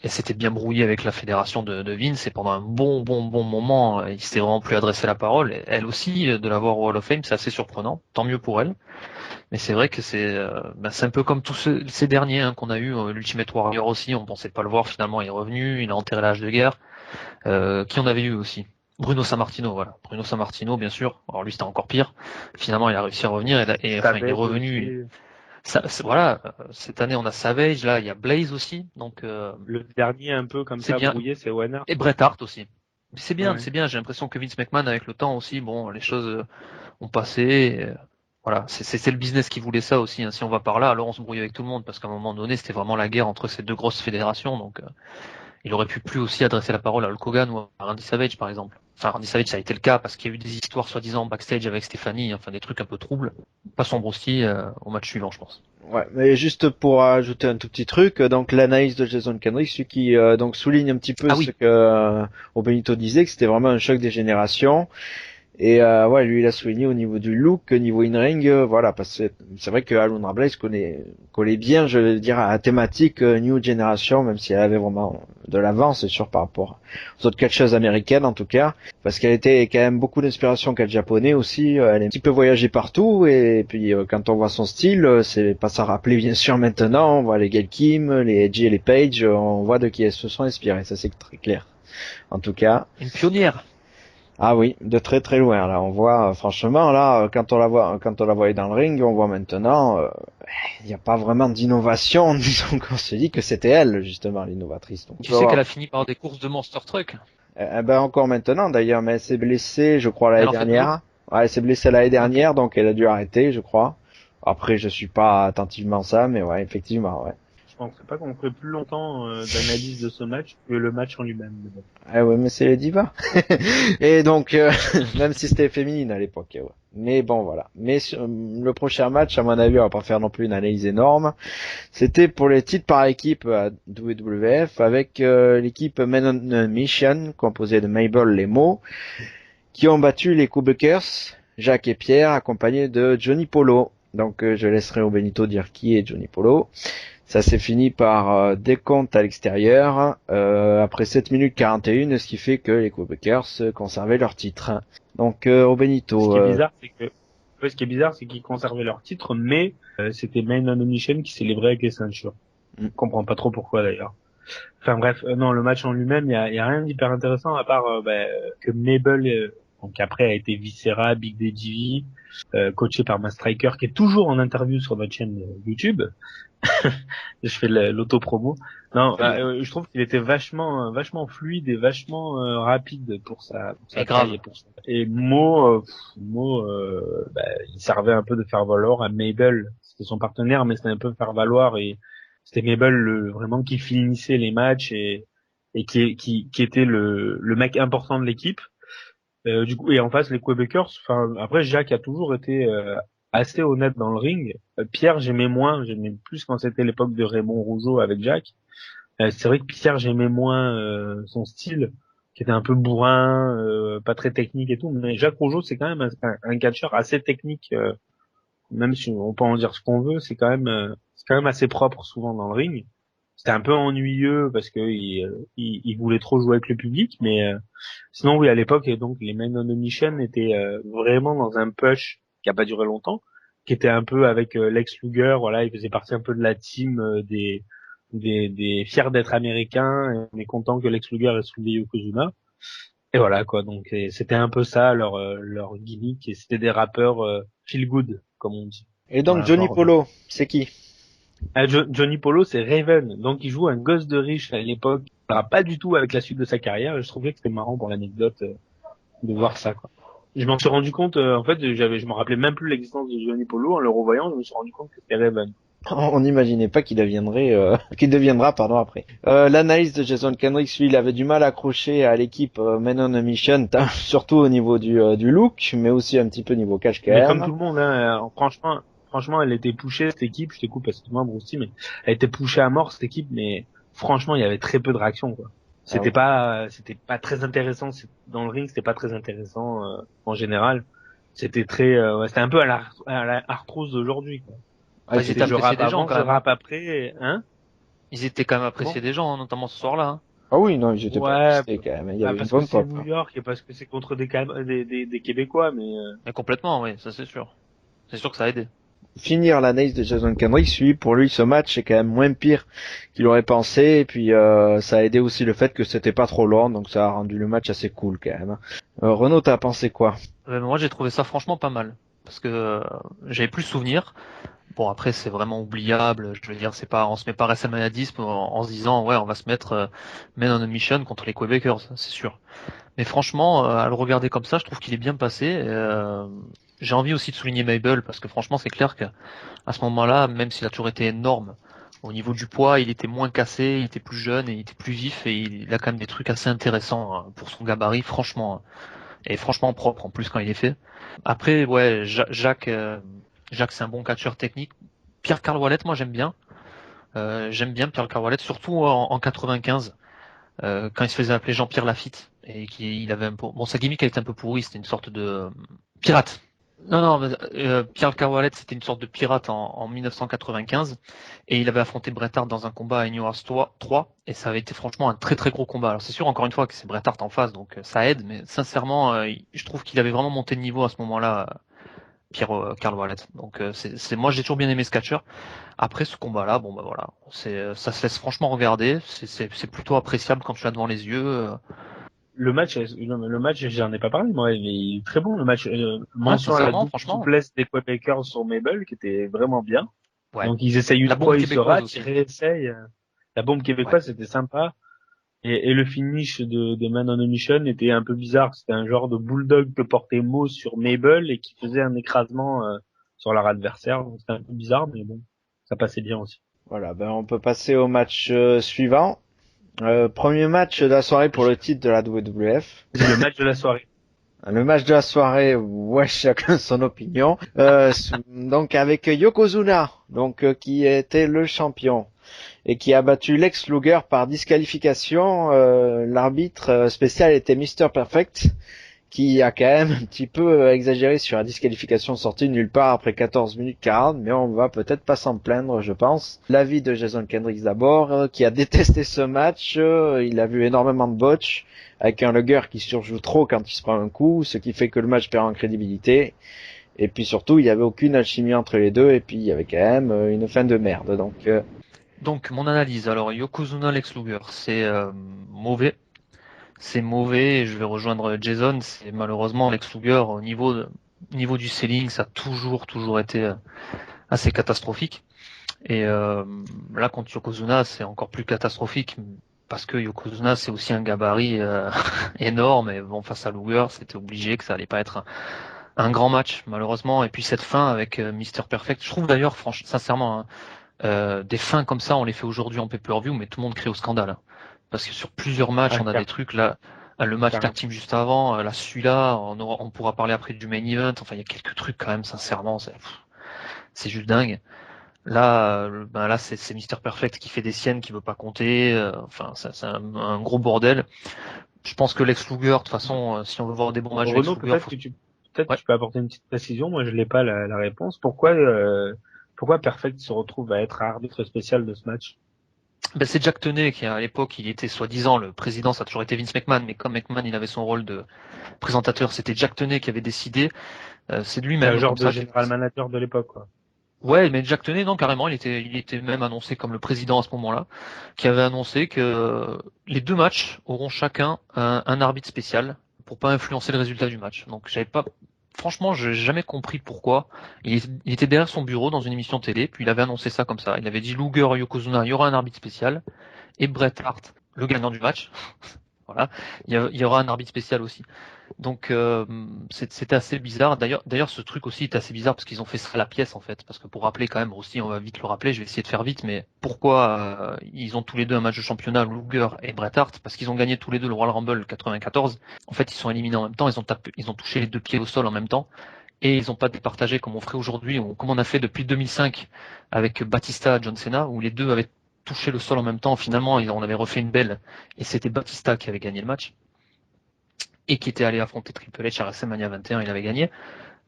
c'était bien brouillé avec la fédération de Vince. Et pendant un bon moment, il s'était vraiment plus adressé la parole. Et elle aussi, de l'avoir au Hall of Fame, c'est assez surprenant. Tant mieux pour elle. Mais c'est vrai que c'est un peu comme tous ces derniers hein, qu'on a eu. L'Ultimate Warrior aussi, on pensait pas le voir. Finalement, il est revenu. Il a enterré l'âge de guerre. Qui en avait eu aussi? Bruno Sammartino, voilà. Bruno Sammartino, bien sûr. Alors lui, c'était encore pire. Finalement, il a réussi à revenir enfin, il est revenu. Voilà, cette année on a Savage, là il y a Blaze aussi, donc Le dernier un peu comme c'est ça bien. brouillé, c'est Warner. Et Bret Hart aussi. Ouais. C'est bien. J'ai l'impression que Vince McMahon avec le temps aussi, bon, les choses ont passé. Voilà, c'est le business qui voulait ça aussi. Hein. Si on va par là, alors on se brouille avec tout le monde parce qu'à un moment donné c'était vraiment la guerre entre ces deux grosses fédérations, donc il aurait pu plus aussi adresser la parole à Hulk Hogan ou à Randy Savage par exemple. Enfin Randy Savage ça a été le cas parce qu'il y a eu des histoires soi-disant backstage avec Stéphanie, enfin des trucs un peu troubles. Pas son broussi au match suivant je pense. Ouais, mais juste pour ajouter un tout petit truc, donc l'analyse de Jason Kendrick, celui qui donc souligne un petit peu Ah ce oui. que Benito disait, que c'était vraiment un choc des générations. Et ouais, lui il a souligné au niveau du look, au niveau in-ring, voilà, parce que c'est vrai que Alundra Blaze collait bien, je veux dire, à la thématique New Generation, même si elle avait vraiment de l'avance, c'est sûr, par rapport aux autres catcheuses américaines en tout cas, parce qu'elle était quand même beaucoup d'inspiration catch japonais aussi, elle est un petit peu voyagée partout, et puis quand on voit son style, c'est pas ça rappeler bien sûr maintenant, on voit les Gail Kim, les Edgy et les Page, on voit de qui elles se sont inspirées, ça c'est très clair. En tout cas. Une pionnière. Ah oui, de très très loin là. On voit franchement là quand on la voyait dans le ring, on voit maintenant il n'y a pas vraiment d'innovation. Disons qu'on se dit que c'était elle justement l'innovatrice. Donc, Tu sais qu'elle a fini par des courses de Monster Truck. ben encore maintenant d'ailleurs, mais elle s'est blessée, je crois l'année Elle en fait dernière. Ouais, elle s'est blessée l'année dernière, donc elle a dû arrêter, je crois. Après, je suis pas attentivement ça, mais ouais, effectivement, ouais. Je pensais pas qu'on ferait plus longtemps d'analyse de ce match que le match en lui-même. Mais bon. Ah ouais, mais c'est les divas. Et donc, même si c'était féminine à l'époque, ouais. Mais bon, voilà. Mais le prochain match, à mon avis, on va pas faire non plus une analyse énorme. C'était pour les titres par équipe à WWF avec l'équipe Men on a Mission, composée de Mabel Lemo, qui ont battu les Kubekers, Jacques et Pierre, accompagnés de Johnny Polo. Donc, je laisserai au Benito dire qui est Johnny Polo. Ça s'est fini par décompte à l'extérieur après 7 minutes 41, ce qui fait que les Quebecers conservaient leur titre. Donc au Benito. Ce qui est bizarre, c'est que ce qui est bizarre, c'est qu'ils conservaient leur titre, mais c'était Main on a Mission qui célébrait avec les ceintures. Je comprends pas trop pourquoi d'ailleurs. Enfin bref, non, le match en lui-même, il y a rien d'hyper intéressant à part que Mabel, donc après a été Viscera, Big Daddy, coaché par Matt Striker, qui est toujours en interview sur notre chaîne YouTube. Je fais l'auto-promo. Non, je trouve qu'il était vachement fluide et vachement rapide pour sa taille et Mo, il servait un peu de faire valoir à Mabel. C'était son partenaire, mais c'était un peu faire valoir et c'était Mabel vraiment qui finissait les matchs et qui était le mec important de l'équipe. Du coup, et en face les Quebecers. Enfin, après Jacques a toujours été assez honnête dans le ring. Pierre j'aimais plus quand c'était l'époque de Raymond Rougeau avec Jacques. C'est vrai que Pierre j'aimais moins son style qui était un peu bourrin, pas très technique et tout, mais Jacques Rougeau c'est quand même un catcheur assez technique, même si on peut en dire ce qu'on veut, c'est quand même assez propre souvent dans le ring. C'était un peu ennuyeux parce que il voulait trop jouer avec le public, mais sinon oui à l'époque et donc les Men on a Mission étaient vraiment dans un push qui a pas duré longtemps, qui était un peu avec Lex Luger, voilà, il faisait partie un peu de la team des fiers d'être américains, et on est content que Lex Luger ait soulevé Yokozuna. Et voilà quoi, donc c'était un peu ça leur gimmick et c'était des rappeurs feel good comme on dit. Et donc Voilà, Johnny Polo, c'est qui? Johnny Polo, c'est Raven. Donc, il joue un gosse de riche à l'époque. Ça va pas du tout avec la suite de sa carrière. Je trouvais que c'était marrant pour l'anecdote de voir ça, quoi. Je m'en suis rendu compte, en fait, je me rappelais même plus l'existence de Johnny Polo. En le revoyant, je me suis rendu compte que c'était Raven. On n'imaginait pas qu'il deviendra, pardon, après. L'analyse de Jason Kendricks, lui, il avait du mal à accrocher à l'équipe Men on a Mission, surtout au niveau du look, mais aussi un petit peu niveau cash quand Mais même. comme tout le monde, hein, franchement, elle était poussée, cette équipe. Je t'écoute parce que moi, Bruce, mais elle était poussée à mort, cette équipe, mais franchement, il y avait très peu de réactions, quoi. C'était pas très intéressant. Dans le ring, c'était pas très intéressant, en général. C'était c'était un peu à la Arthrose d'aujourd'hui, quoi. Ils étaient appréciés des gens, quand même. Je rappe après, hein. Ils étaient quand même appréciés des gens, notamment ce soir-là. Hein. Ah oui, non, ils étaient pas appréciés quand même. Il y avait parce une bonne que c'est pop. New York et parce que c'est contre des Québécois, Mais complètement, oui, ça c'est sûr. C'est sûr que ça a aidé. Finir l'analyse de Jason Kendricks, pour lui, ce match est quand même moins pire qu'il aurait pensé, et puis ça a aidé aussi le fait que c'était pas trop long, donc ça a rendu le match assez cool quand même. Renaud, t'as pensé quoi? Moi, j'ai trouvé ça franchement pas mal, parce que j'avais plus souvenir. Bon, après, c'est vraiment oubliable. Je veux dire, on se met pas WrestleMania 10 en se disant, ouais, on va se mettre Men on a Mission contre les Quebecers, c'est sûr. Mais franchement, à le regarder comme ça, je trouve qu'il est bien passé. J'ai envie aussi de souligner Mabel parce que franchement, c'est clair qu'à ce moment-là, même s'il a toujours été énorme, au niveau du poids, il était moins cassé, il était plus jeune et il était plus vif et il a quand même des trucs assez intéressants hein, pour son gabarit, franchement, et franchement propre en plus quand il est fait. Après, ouais, Jacques, c'est un bon catcheur technique. Pierre-Carl Ouellet, moi j'aime bien. J'aime bien Pierre-Carl Ouellet, surtout en 95. Quand il se faisait appeler Jean-Pierre Lafitte et qu'il avait sa gimmick elle était un peu pourrie, c'était une sorte de pirate. Non, Pierre Carwalet c'était une sorte de pirate en 1995 et il avait affronté Bret Hart dans un combat à New Year's 3 et ça avait été franchement un très très gros combat. Alors c'est sûr encore une fois que c'est Bret Hart en face donc ça aide, mais sincèrement je trouve qu'il avait vraiment monté de niveau à ce moment-là. Pierre Carl Ouellet. Donc moi j'ai toujours bien aimé ce catcheur. Après ce combat-là, bon bah voilà, ça se laisse franchement regarder. C'est plutôt appréciable quand tu l'as devant les yeux. Le match, j'en ai pas parlé, moi, il est très bon, le match. Mention à la double souplesse des Quebecers sur Mabel, qui était vraiment bien. Ouais. Donc, ils essayent une fois, ils se ratent, ils réessayent. La bombe québécoise, c'était sympa. Et le finish de Man on a Mission était un peu bizarre. C'était un genre de bulldog que portait Mo sur Mabel et qui faisait un écrasement, sur leur adversaire. Donc, c'était un peu bizarre, mais bon, ça passait bien aussi. Voilà, on peut passer au match suivant. Premier match de la soirée pour le titre de la WWF. Le match de la soirée. Le match de la soirée, ouais, chacun son opinion. Donc avec Yokozuna, qui était le champion et qui a battu Lex Luger par disqualification. L'arbitre spécial était Mr. Perfect, qui a quand même un petit peu exagéré sur la disqualification sortie de nulle part après 14 minutes 40, mais on va peut-être pas s'en plaindre, je pense. L'avis de Jason Kendricks d'abord, qui a détesté ce match. Il a vu énormément de botch, avec un Luger qui surjoue trop quand il se prend un coup, ce qui fait que le match perd en crédibilité. Et puis surtout, il y avait aucune alchimie entre les deux, et puis il y avait quand même une fin de merde. Donc, mon analyse. Alors, Yokozuna Lex Luger, c'est mauvais. C'est mauvais, et je vais rejoindre Jason. C'est malheureusement Lex Luger au niveau du selling, ça a toujours été assez catastrophique. Et là, contre Yokozuna, c'est encore plus catastrophique parce que Yokozuna, c'est aussi un gabarit énorme. Et bon, face à Luger, c'était obligé que ça allait pas être un grand match, malheureusement. Et puis cette fin avec Mr. Perfect, je trouve d'ailleurs, franchement, sincèrement, hein, des fins comme ça, on les fait aujourd'hui en pay-per-view, mais tout le monde crie au scandale. Hein. Parce que sur plusieurs matchs, Ah, on a des trucs là. Le match tag team juste avant, là celui-là, on pourra parler après du main event. Enfin, il y a quelques trucs quand même, sincèrement, c'est juste dingue. Là, là, c'est Mister Perfect qui fait des siennes, qui veut pas compter. Enfin, c'est un gros bordel. Je pense que Lex Luger, de toute façon, si on veut voir des bons matchs, Lex Renaud, Luger, peut-être ouais. tu peux apporter une petite précision. Moi, je l'ai pas la réponse. Pourquoi Perfect se retrouve à être arbitre spécial de ce match? Ben, c'est Jack Tunney qui, à l'époque, il était soi-disant le président, ça a toujours été Vince McMahon, mais comme McMahon, il avait son rôle de présentateur, c'était Jack Tunney qui avait décidé. C'est de C'est un lui-même genre comme de ça. général manager de l'époque, quoi. Ouais, mais Jack Tunney, non, carrément, il était même annoncé comme le président à ce moment-là, qui avait annoncé que les deux matchs auront chacun un arbitre spécial pour pas influencer le résultat du match. Donc, franchement, j'ai jamais compris pourquoi. Il était derrière son bureau dans une émission télé, puis il avait annoncé ça comme ça. Il avait dit Luger, Yokozuna, il y aura un arbitre spécial, et Bret Hart, le gagnant du match. Voilà, il y aura un arbitre spécial aussi. Donc c'était assez bizarre. D'ailleurs, ce truc aussi est assez bizarre parce qu'ils ont fait ça à la pièce en fait. Parce que pour rappeler quand même aussi, on va vite le rappeler. Je vais essayer de faire vite, mais pourquoi ils ont tous les deux un match de championnat, Luger et Bret Hart, parce qu'ils ont gagné tous les deux le Royal Rumble 94. En fait, ils sont éliminés en même temps. Ils ont touché les deux pieds au sol en même temps. Et ils n'ont pas départagé comme on ferait aujourd'hui, ou comme on a fait depuis 2005 avec Batista et John Cena, où les deux avaient touché le sol en même temps. Finalement, on avait refait une belle, et c'était Batista qui avait gagné le match et qui était allé affronter Triple H à WrestleMania 21, il avait gagné.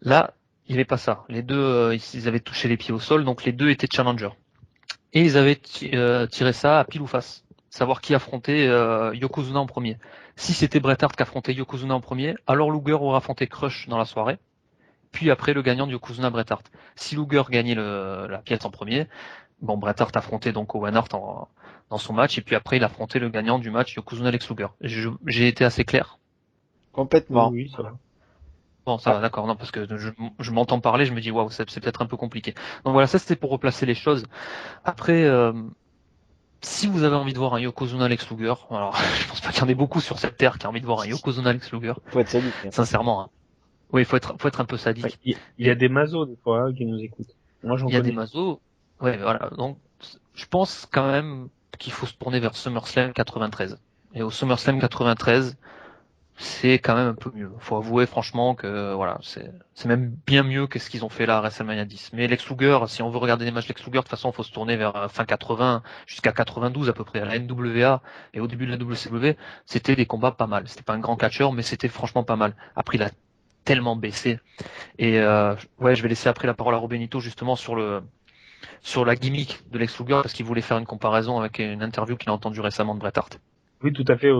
Là, il n'y avait pas ça. Les deux, ils avaient touché les pieds au sol, donc les deux étaient challengers. Et ils avaient tiré ça à pile ou face. Savoir qui affrontait Yokozuna en premier. Si c'était Bret Hart qui affrontait Yokozuna en premier, alors Luger aurait affronté Crush dans la soirée. Puis après, le gagnant de Yokozuna Bret Hart. Si Luger gagnait la pièce en premier, bon, Bret Hart affrontait donc Owen Hart dans son match, et puis après, il affrontait le gagnant du match Yokozuna Lex Luger. J'ai été assez clair. complètement. Oui, ça va. Bon, ça va, d'accord. Non, parce que je m'entends parler, je me dis, waouh, c'est peut-être un peu compliqué. Donc voilà, ça c'était pour replacer les choses. Après, si vous avez envie de voir un Yokozuna Lex Luger, alors je pense pas qu'il y en ait beaucoup sur cette terre qui a envie de voir un Yokozuna Lex Luger, Faut être sadique. Hein. sincèrement. Hein. Oui, faut être un peu sadique. Il y a des mazos des fois qui nous écoutent. Moi, j'en Il y a des connais. mazos. Ouais, voilà. Donc, je pense quand même qu'il faut se tourner vers SummerSlam 93. Et au SummerSlam 93, c'est quand même un peu mieux. Faut avouer franchement que voilà, c'est même bien mieux que ce qu'ils ont fait là à WrestleMania 10. Mais Lex Luger, si on veut regarder des matchs Lex Luger, de toute façon, faut se tourner vers fin 80 jusqu'à 92 à peu près à la NWA et au début de la WCW, c'était des combats pas mal. C'était pas un grand catcheur, mais c'était franchement pas mal. Après, il a tellement baissé. Et ouais, je vais laisser après la parole à Robenito justement sur la gimmick de Lex Luger parce qu'il voulait faire une comparaison avec une interview qu'il a entendue récemment de Bret Hart. Oui, tout à fait.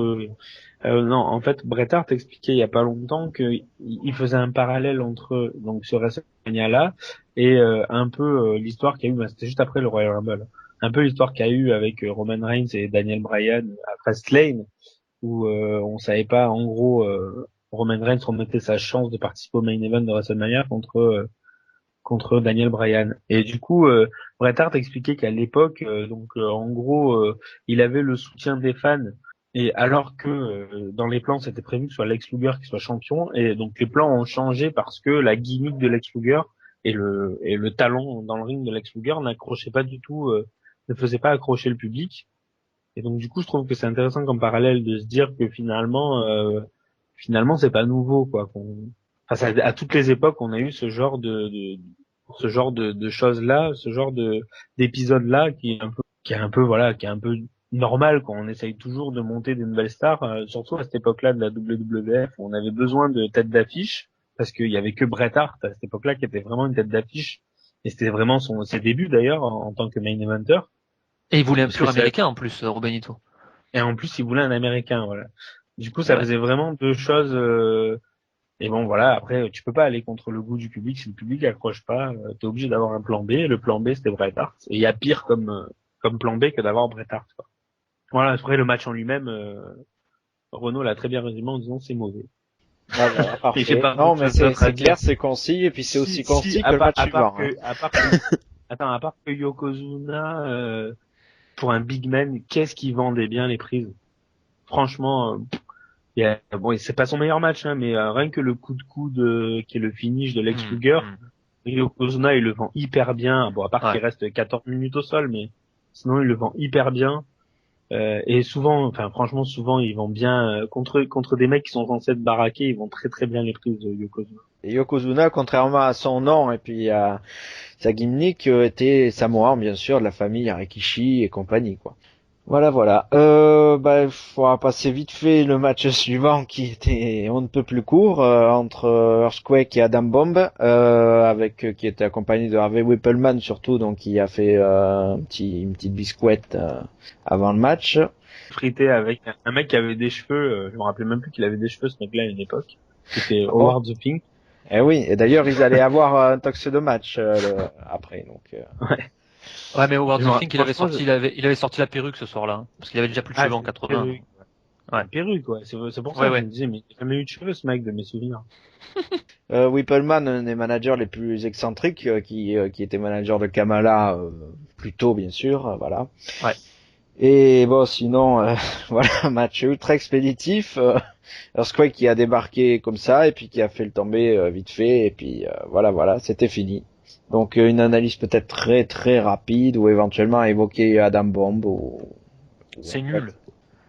Non, en fait, Bret Hart expliquait il y a pas longtemps qu'il faisait un parallèle entre donc ce WrestleMania-là et un peu l'histoire qu'il y a eu. C'était juste après le Royal Rumble. Un peu l'histoire qu'il y a eu avec Roman Reigns et Daniel Bryan à Fastlane, où on savait pas. En gros, Roman Reigns remettait sa chance de participer au main event de WrestleMania contre Daniel Bryan. Et du coup, Bret Hart expliquait qu'à l'époque, en gros, il avait le soutien des fans. Et alors que dans les plans, c'était prévu que ce soit Lex Luger qui soit champion, et donc les plans ont changé parce que la gimmick de Lex Luger et le talent dans le ring de Lex Luger n'accrochait pas du tout, ne faisait pas accrocher le public. Et donc du coup, je trouve que c'est intéressant comme parallèle de se dire que finalement, c'est pas nouveau, quoi. À toutes les époques, on a eu ce genre de choses-là, ce genre d'épisode-là qui est un peu normal quand on essaye toujours de monter des nouvelles stars, surtout à cette époque-là de la WWF, où on avait besoin de têtes d'affiche, parce qu'il y avait que Bret Hart à cette époque-là qui était vraiment une tête d'affiche, et c'était vraiment ses débuts d'ailleurs en tant que main eventer. Et il voulait un Parce que pur américain en plus, Robenito. et en plus il voulait un américain, voilà. Du coup, Et ça ouais. faisait vraiment deux choses Et bon, voilà, après, tu peux pas aller contre le goût du public. Si le public accroche pas, t'es obligé d'avoir un plan B. Le plan B, c'était Bret Hart. Et il y a pire comme plan B que d'avoir Bret Hart, quoi. Voilà, après, le match en lui-même, Renaud l'a très bien résumé en disant c'est mauvais. Ah, voilà, Et j'ai parfait. pas Non, autre mais chose d'autre à c'est dire. clair, c'est concis, et puis c'est aussi concis que À le part, match suivant. Hein. à part que Yokozuna, pour un big man, qu'est-ce qu'il vendait bien les prises. Franchement, bon, c'est pas son meilleur match, hein, mais rien que le coup de coude qui est le finish de Lex Luger, Yokozuna il le vend hyper bien. Bon, à part qu'il Ouais. reste 14 minutes au sol, mais sinon il le vend hyper bien. Et souvent, enfin franchement, souvent ils vont bien contre des mecs qui sont censés être baraqués, ils vont très très bien les prises de Yokozuna. Et Yokozuna, contrairement à son nom et puis à sa gimmick, était samoan, bien sûr, de la famille Rikishi et compagnie, quoi. Voilà, voilà. On va passer vite fait le match suivant qui était on ne peut plus court entre Earthquake et Adam Bomb, qui était accompagné de Harvey Whippleman surtout, donc qui a fait une petite biscuette avant le match. Frité avec un mec qui avait des cheveux, je me rappelais même plus qu'il avait des cheveux ce mec-là à une époque. C'était Bon. Howard the Pink. Eh oui, et d'ailleurs ils allaient avoir un tox de match après, donc. Ouais. Ouais, mais Howard Je me the Fink, franchement, il avait sorti la perruque ce soir-là, hein, parce qu'il avait déjà plus de cheveux en c'est une 80. perruque. Ouais. Une perruque, ouais. C'est pour ça Ouais, que je ouais. me disais, mais il a jamais eu de cheveux ce mec de mes souvenirs. Whippleman, un des managers les plus excentriques, qui était manager de Kamala plus tôt, bien sûr, voilà. Ouais. Et bon, sinon, voilà, un match ultra expéditif. Earthquake qui a débarqué comme ça et puis qui a fait le tomber vite fait et puis voilà, c'était fini. Donc une analyse peut-être très très rapide ou éventuellement évoquer Adam Bomb C'est en nul.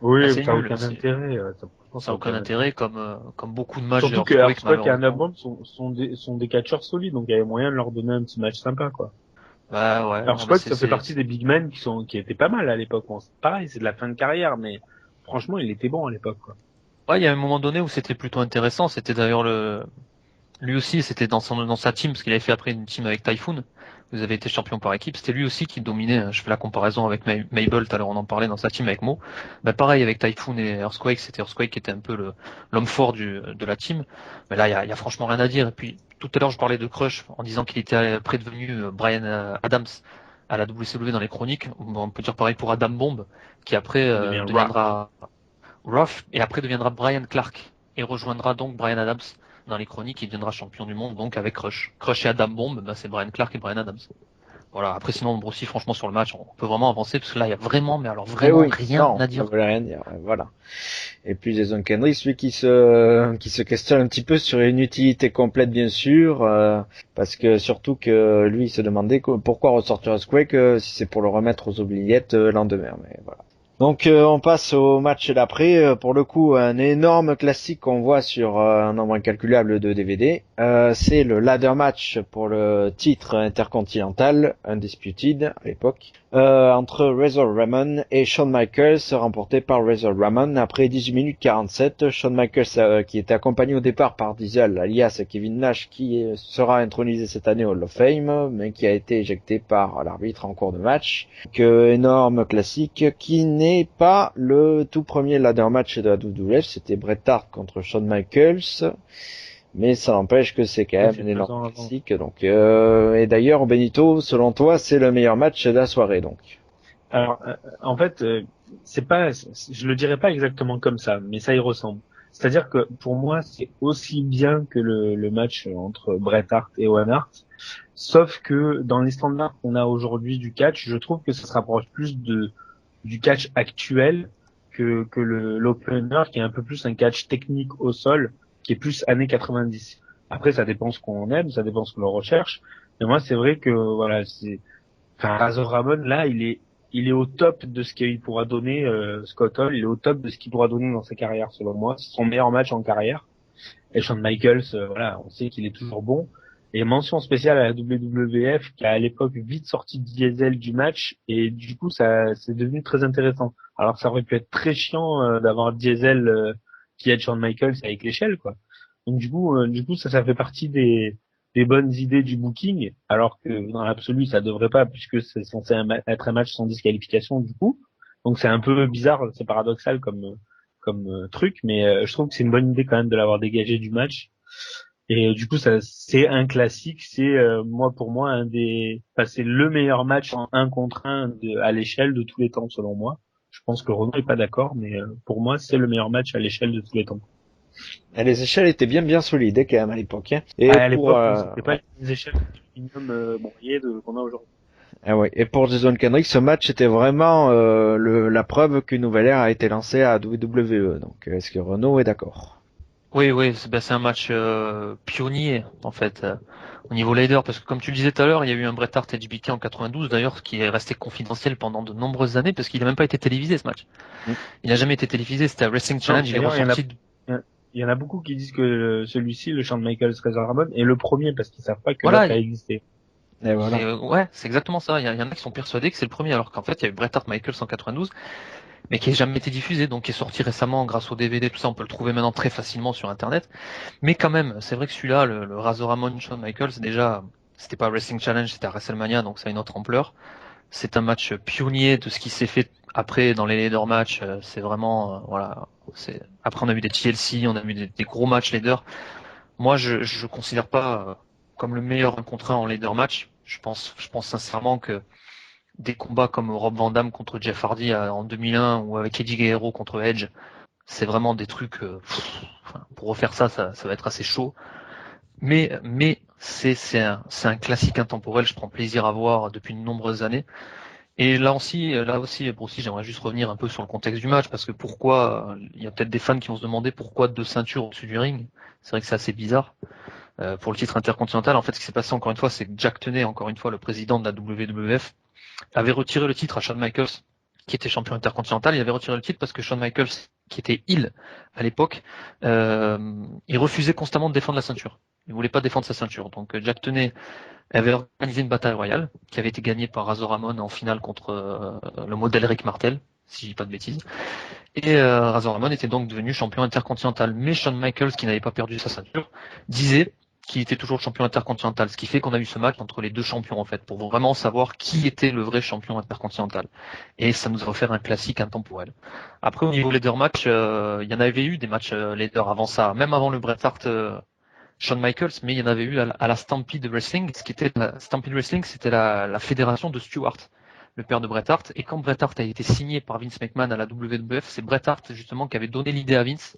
Oui, C'est ça a nul. aucun intérêt. Franchement, Ça n'a aucun intérêt comme beaucoup de matchs de Surtout que Earthquake, Earthquake et malheureusement. Anabomb sont des catcheurs solides, donc il y avait moyen de leur donner un petit match sympa, quoi. Bah ouais, non, mais Earthquake, ça fait partie des big men qui étaient pas mal à l'époque. Bon, c'est pareil, c'est de la fin de carrière, mais franchement, il était bon à l'époque, quoi. Ouais, il y a un moment donné où c'était plutôt intéressant. C'était d'ailleurs lui aussi, c'était dans sa team, parce qu'il avait fait après une team avec Typhoon. Vous avez été champion par équipe. C'était lui aussi qui dominait. Je fais la comparaison avec Mabel, tout à l'heure on en parlait dans sa team avec Mo. Bah pareil avec Typhoon et Earthquake, c'était Earthquake qui était un peu l'homme fort de la team. Mais là, il y a franchement rien à dire. Et puis, tout à l'heure, je parlais de Crush en disant qu'il était après devenu Brian Adams à la WCW dans les chroniques. Bon, on peut dire pareil pour Adam Bomb, qui après Il devient deviendra Ruff et après deviendra Brian Clark et rejoindra donc Brian Adams dans les chroniques. Il deviendra champion du monde donc avec Crush. Crush et Adam Bomb, bah, c'est Brian Clark et Brian Adams. Voilà. Après sinon on grossit franchement sur le match, on peut vraiment avancer parce que là il y a vraiment, mais alors Eh vraiment oui, rien non, à ça dire. voulait rien dire, voilà. Et puis Jason Kendrick, celui qui se questionne un petit peu sur une utilité complète bien sûr, parce que surtout que lui il se demandait pourquoi ressortir Earthquake si c'est pour le remettre aux oubliettes le lendemain, mais voilà. Donc on passe au match d'après. Pour le coup, un énorme classique qu'on voit sur un nombre incalculable de DVD. C'est le ladder match pour le titre intercontinental Undisputed à l'époque entre Razor Ramon et Shawn Michaels, remporté par Razor Ramon après 18 minutes 47. Shawn Michaels qui était accompagné au départ par Diesel alias Kevin Nash qui sera intronisé cette année au Hall of Fame mais qui a été éjecté par l'arbitre en cours de match. Énorme classique qui n'est pas le tout premier ladder match de la WWF, c'était Bret Hart contre Shawn Michaels, mais ça n'empêche que c'est quand même un énorme classique. Donc, et d'ailleurs, Benito, selon toi, c'est le meilleur match de la soirée, donc. Alors, en fait, c'est pas, je le dirais pas exactement comme ça, mais ça y ressemble. C'est-à-dire que pour moi, c'est aussi bien que le match entre Bret Hart et Owen Hart, sauf que dans les standards qu'on a aujourd'hui du catch, je trouve que ça se rapproche plus du catch actuel que l'opener, qui est un peu plus un catch technique au sol, qui est plus années 90. Après, ça dépend ce qu'on aime, ça dépend ce que l'on recherche. Mais moi, c'est vrai que voilà, Razor Ramon, là, il est au top de ce qu'il pourra donner, Scott Hall, il est au top de ce qu'il pourra donner dans sa carrière, selon moi. C'est son meilleur match en carrière. Et Shawn Michaels, voilà, on sait qu'il est toujours bon. Et mention spéciale à la WWF, qui a à l'époque vite sorti Diesel du match, et du coup, ça, c'est devenu très intéressant. Alors, ça aurait pu être très chiant, d'avoir Diesel, qui aide Shawn Michaels avec l'échelle, quoi. Donc, du coup, ça fait partie des bonnes idées du booking, alors que dans l'absolu, ça devrait pas, puisque c'est censé être un match sans disqualification, du coup. Donc, c'est un peu bizarre, c'est paradoxal comme truc, mais je trouve que c'est une bonne idée quand même de l'avoir dégagé du match. Et du coup, ça, c'est un classique. C'est pour moi c'est le meilleur match en 1 contre 1 à l'échelle de tous les temps, selon moi. Je pense que Renaud est pas d'accord, mais pour moi, c'est le meilleur match à l'échelle de tous les temps. Et les échelles étaient bien solides quand même à l'époque. Hein. Et À pour l'époque, oui, c'était pas les échelles d'aluminium broyées qu'on a aujourd'hui. et pour Jason Kendrick, ce match était vraiment la preuve qu'une nouvelle ère a été lancée à WWE. Donc est-ce que Renaud est d'accord? Oui, c'est un match pionnier en fait au niveau leader, parce que comme tu le disais tout à l'heure, il y a eu un Bret Hart HBK en 92 d'ailleurs qui est resté confidentiel pendant de nombreuses années parce qu'il n'a même pas été télévisé ce match. Mm. Il n'a jamais été télévisé, c'était un Wrestling Non, Challenge, il est d'ailleurs, ressorti. il y en a beaucoup qui disent que celui-ci, le Shawn Michaels Razor Ramon, est le premier parce qu'ils savent pas que Voilà, l'autre a existé. Et voilà. ouais, c'est exactement ça. Il y en a qui sont persuadés que c'est le premier, alors qu'en fait il y a eu Bret Hart Michaels en 92, mais qui n'a jamais été diffusé, donc qui est sorti récemment grâce au DVD, tout ça, on peut le trouver maintenant très facilement sur Internet. Mais quand même, c'est vrai que celui-là, le Razor Ramon Shawn Michaels, déjà, c'était pas Wrestling Challenge, c'était à WrestleMania, donc ça a une autre ampleur. C'est un match pionnier de ce qui s'est fait après dans les leader matchs. C'est vraiment, voilà. Après, on a eu des TLC, on a eu des gros matchs leader. Moi, je considère pas comme le meilleur 1 contre 1 en leader match. Je pense sincèrement que des combats comme Rob Van Dam contre Jeff Hardy en 2001 ou avec Eddie Guerrero contre Edge, c'est vraiment des trucs. Pour refaire ça, ça va être assez chaud. Mais c'est un classique intemporel. Je prends plaisir à voir depuis de nombreuses années. Et là aussi, j'aimerais juste revenir un peu sur le contexte du match, parce que pourquoi, il y a peut-être des fans qui vont se demander pourquoi 2 ceintures au-dessus du ring. C'est vrai que c'est assez bizarre. Pour le titre intercontinental, en fait, ce qui s'est passé encore une fois, c'est que Jack Tunney, encore une fois, le président de la WWF, avait retiré le titre à Shawn Michaels, qui était champion intercontinental. Il avait retiré le titre parce que Shawn Michaels, qui était heel à l'époque, il refusait constamment de défendre la ceinture. Il voulait pas défendre sa ceinture. Donc Jack Tunney avait organisé une bataille royale qui avait été gagnée par Razor Ramon en finale contre le modèle Rick Martel, si je dis pas de bêtises. Et Razor Ramon était donc devenu champion intercontinental. Mais Shawn Michaels, qui n'avait pas perdu sa ceinture, disait qu'il était toujours champion intercontinental. Ce qui fait qu'on a eu ce match entre les deux champions en fait, pour vraiment savoir qui était le vrai champion intercontinental. Et ça nous a offert un classique intemporel. Après au niveau leader match, il y en avait eu des matchs leader avant ça, même avant le Bret Hart. Shawn Michaels, mais il y en avait eu à la Stampede Wrestling. Ce qui était la Stampede Wrestling, c'était la fédération de Stewart, le père de Bret Hart. Et quand Bret Hart a été signé par Vince McMahon à la WWF, c'est Bret Hart justement qui avait donné l'idée à Vince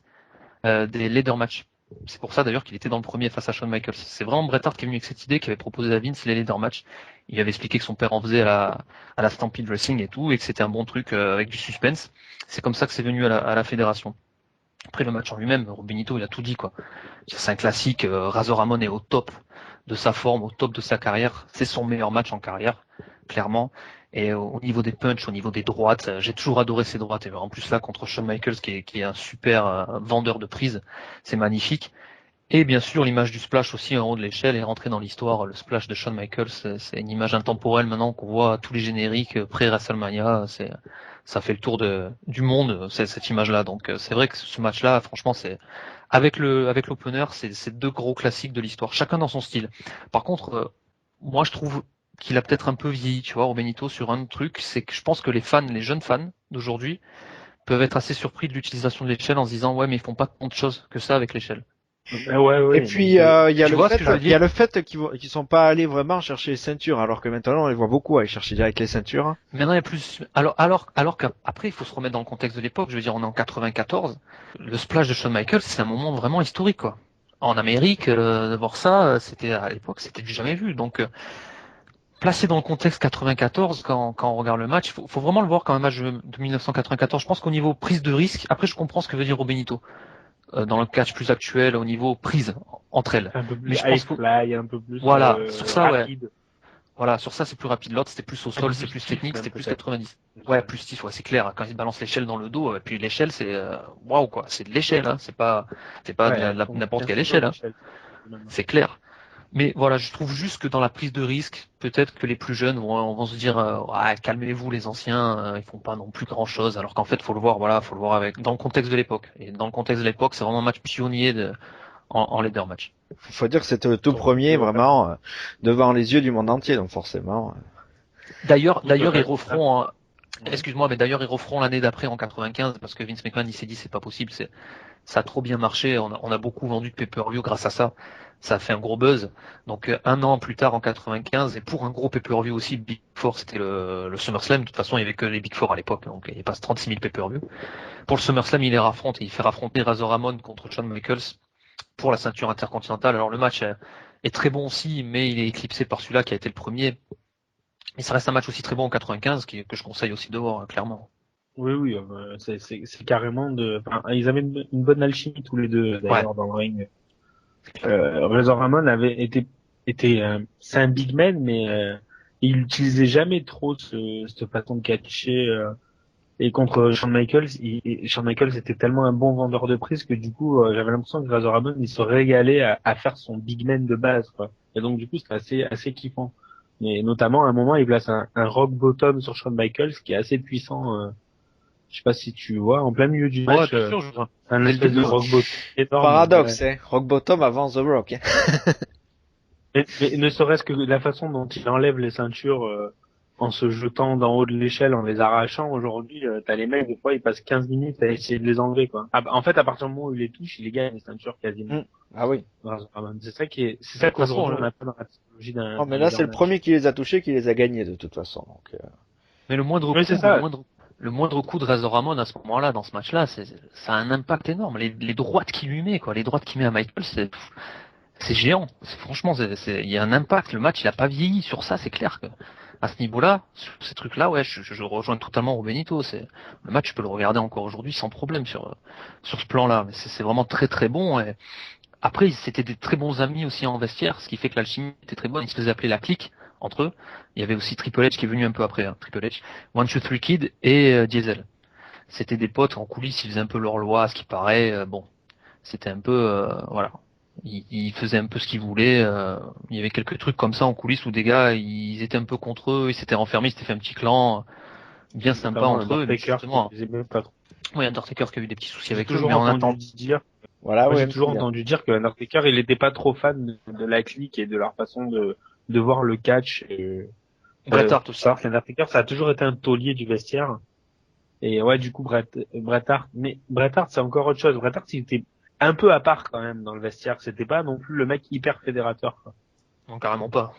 des leader match. C'est pour ça d'ailleurs qu'il était dans le premier face à Shawn Michaels. C'est vraiment Bret Hart qui est venu avec cette idée, qui avait proposé à Vince les leader match. Il avait expliqué que son père en faisait à la Stampede Wrestling et tout, et que c'était un bon truc avec du suspense. C'est comme ça que c'est venu à la fédération. Après le match en lui-même, Benito il a tout dit quoi. C'est un classique. Razor Ramon est au top de sa forme, au top de sa carrière. C'est son meilleur match en carrière, clairement. Et au niveau des punchs, au niveau des droites, j'ai toujours adoré ses droites. Et en plus là contre Shawn Michaels qui est un super vendeur de prise, c'est magnifique. Et bien sûr l'image du splash aussi en haut de l'échelle est rentrée dans l'histoire. Le splash de Shawn Michaels, c'est une image intemporelle maintenant qu'on voit à tous les génériques pré-WrestleMania. Ça fait le tour du monde cette image-là. Donc c'est vrai que ce match-là, franchement, c'est avec l'opener, c'est 2 gros classiques de l'histoire, chacun dans son style. Par contre, moi je trouve qu'il a peut-être un peu vieilli, tu vois, Benito sur un truc, c'est que je pense que les jeunes fans d'aujourd'hui peuvent être assez surpris de l'utilisation de l'échelle en se disant ouais mais ils font pas tant de choses que ça avec l'échelle. Ouais, Et puis il y a Tu vois ce que je veux il y a dire le fait qu'ils sont pas allés vraiment chercher les ceintures, alors que maintenant on les voit beaucoup aller chercher direct les ceintures. Maintenant il y a plus alors qu'après il faut se remettre dans le contexte de l'époque, je veux dire on est en 94, le splash de Shawn Michaels c'est un moment vraiment historique quoi. En Amérique, de voir ça, c'était à l'époque c'était du jamais vu. Donc placé dans le contexte 94, quand on regarde le match, faut vraiment le voir comme un match de 1994. Je pense qu'au niveau prise de risque, après je comprends ce que veut dire Benito dans le catch plus actuel, au niveau prise entre elles. Un peu plus Mais je high pense fly, un peu plus voilà, sur ça rapide. ouais. Voilà, sur ça c'est plus rapide. L'autre c'était plus au sol, c'est plus technique, c'était plus 90. Ouais, plus stiff, ouais, c'est clair. Quand il balance l'échelle dans le dos, et puis l'échelle c'est waouh quoi, c'est de l'échelle, hein. C'est pas n'importe quelle échelle, hein. C'est clair. Mais voilà, je trouve juste que dans la prise de risque, peut-être que les plus jeunes vont se dire ah, calmez-vous les anciens, ils font pas non plus grand-chose, alors qu'en fait faut le voir, voilà, faut le voir avec dans le contexte de l'époque. Et dans le contexte de l'époque, c'est vraiment un match pionnier en leader match. Faut dire que c'était le tout premier vraiment devant les yeux du monde entier, donc forcément. D'ailleurs ils referont Excuse-moi, mais d'ailleurs, ils referont l'année d'après en 95 parce que Vince McMahon, il s'est dit, c'est pas possible, ça a trop bien marché, on a beaucoup vendu de pay-per-view grâce à ça. Ça a fait un gros buzz. Donc, un an plus tard, en 95, et pour un gros pay-per-view aussi, Big Four, c'était le SummerSlam. De toute façon, il y avait que les Big Four à l'époque, donc il n'y avait pas 36 000 pay-per-view. Pour le SummerSlam, il fait affronter Razor Ramon contre Shawn Michaels pour la ceinture intercontinentale. Alors, le match est très bon aussi, mais il est éclipsé par celui-là qui a été le premier. Et ça reste un match aussi très bon en 95 que je conseille aussi de voir, clairement. Oui, oui, c'est carrément enfin, ils avaient une bonne alchimie tous les deux, Ouais. d'ailleurs, dans le ring. Razor Ramon c'est un big man, mais il utilisait jamais trop cette façon de catcher. Et contre Shawn Michaels, Shawn Michaels était tellement un bon vendeur de prise que du coup, j'avais l'impression que Razor Ramon, il se régalait à faire son big man de base, quoi. Et donc, du coup, c'était assez kiffant. Mais notamment, à un moment, il place un rock bottom sur Shawn Michaels qui est assez puissant. Je sais pas si tu vois, en plein milieu du Ouais, match, bien sûr, je vois. un Dès le espèce de début. rock bottom énorme. Paradoxe, hein. Rock Bottom avant The Rock. Mais ne serait-ce que la façon dont il enlève les ceintures en se jetant d'en haut de l'échelle, en les arrachant, aujourd'hui, t'as les mecs, des fois, ils passent 15 minutes à essayer de les enlever, quoi. Ah, bah, en fait, à partir du moment où il les touche, il les gagne, les ceintures, quasiment. Ah oui. C'est ça De toute façon, qu'aujourd'hui, on a pas dans la psychologie Oh, mais d'un là, c'est leader le match. premier qui les a touchés, qui les a gagnés de toute façon. Donc, mais le moindre Oui, coup, c'est ça. le moindre coup de Razor Ramon à ce moment-là, dans ce match-là, ça a un impact énorme. Les droites qu'il lui met, quoi, les droites qu'il met à Michael, c'est géant. Franchement, il y a un impact. Le match, il a pas vieilli sur ça, c'est clair que à ce niveau-là, sur ces trucs-là, ouais, je rejoins totalement Rubenito. Le match, tu peux le regarder encore aujourd'hui sans problème sur ce plan-là. Mais c'est vraiment très très bon. Et après, c'était des très bons amis aussi en vestiaire, ce qui fait que l'alchimie était très bonne. Ils se faisaient appeler la clique entre eux. Il y avait aussi Triple H qui est venu un peu après, hein, Triple H, One Two Three Kid et Diesel. C'était des potes en coulisses, ils faisaient un peu leur loi, à ce qui paraît. Bon, c'était un peu, voilà. Ils faisaient un peu ce qu'ils voulaient. Il y avait quelques trucs comme ça en coulisses où des gars, ils étaient un peu contre eux, ils s'étaient renfermés, ils s'étaient fait un petit clan bien sympa Notamment entre eux. Mais Undertaker, qui justement, faisait même pas trop. oui, Undertaker qui a eu des petits soucis J'ai avec eux, toujours mais en entendu attendant, dire, voilà, moi, ouais, j'ai MC toujours Liam. entendu dire que Undertaker, il était pas trop fan de la clique et de leur façon de voir le catch. Bret Hart aussi. Ça, Undertaker, ça a toujours été un taulier du vestiaire. Et ouais, du coup, Bret Hart, mais Bret Hart, c'est encore autre chose. Bret Hart, il était un peu à part quand même dans le vestiaire. C'était pas non plus le mec hyper fédérateur, quoi. Non, carrément pas.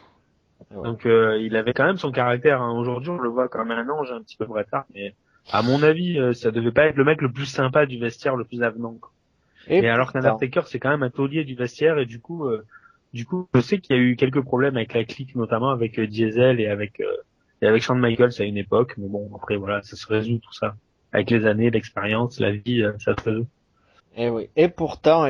Ouais. Donc, il avait quand même son caractère, hein. Aujourd'hui, on le voit comme un ange, un petit peu Bret Hart, mais à mon avis, ça devait pas être le mec le plus sympa du vestiaire, le plus avenant, quoi. Et Mais alors pourtant, qu'Undertaker, c'est quand même un taulier du vestiaire, et du coup, je sais qu'il y a eu quelques problèmes avec la clique, notamment avec Diesel et avec Shawn Michaels à une époque. Mais bon, après, voilà, ça se résout tout ça. Avec les années, l'expérience, la vie, ça se résout. et oui. Et pourtant,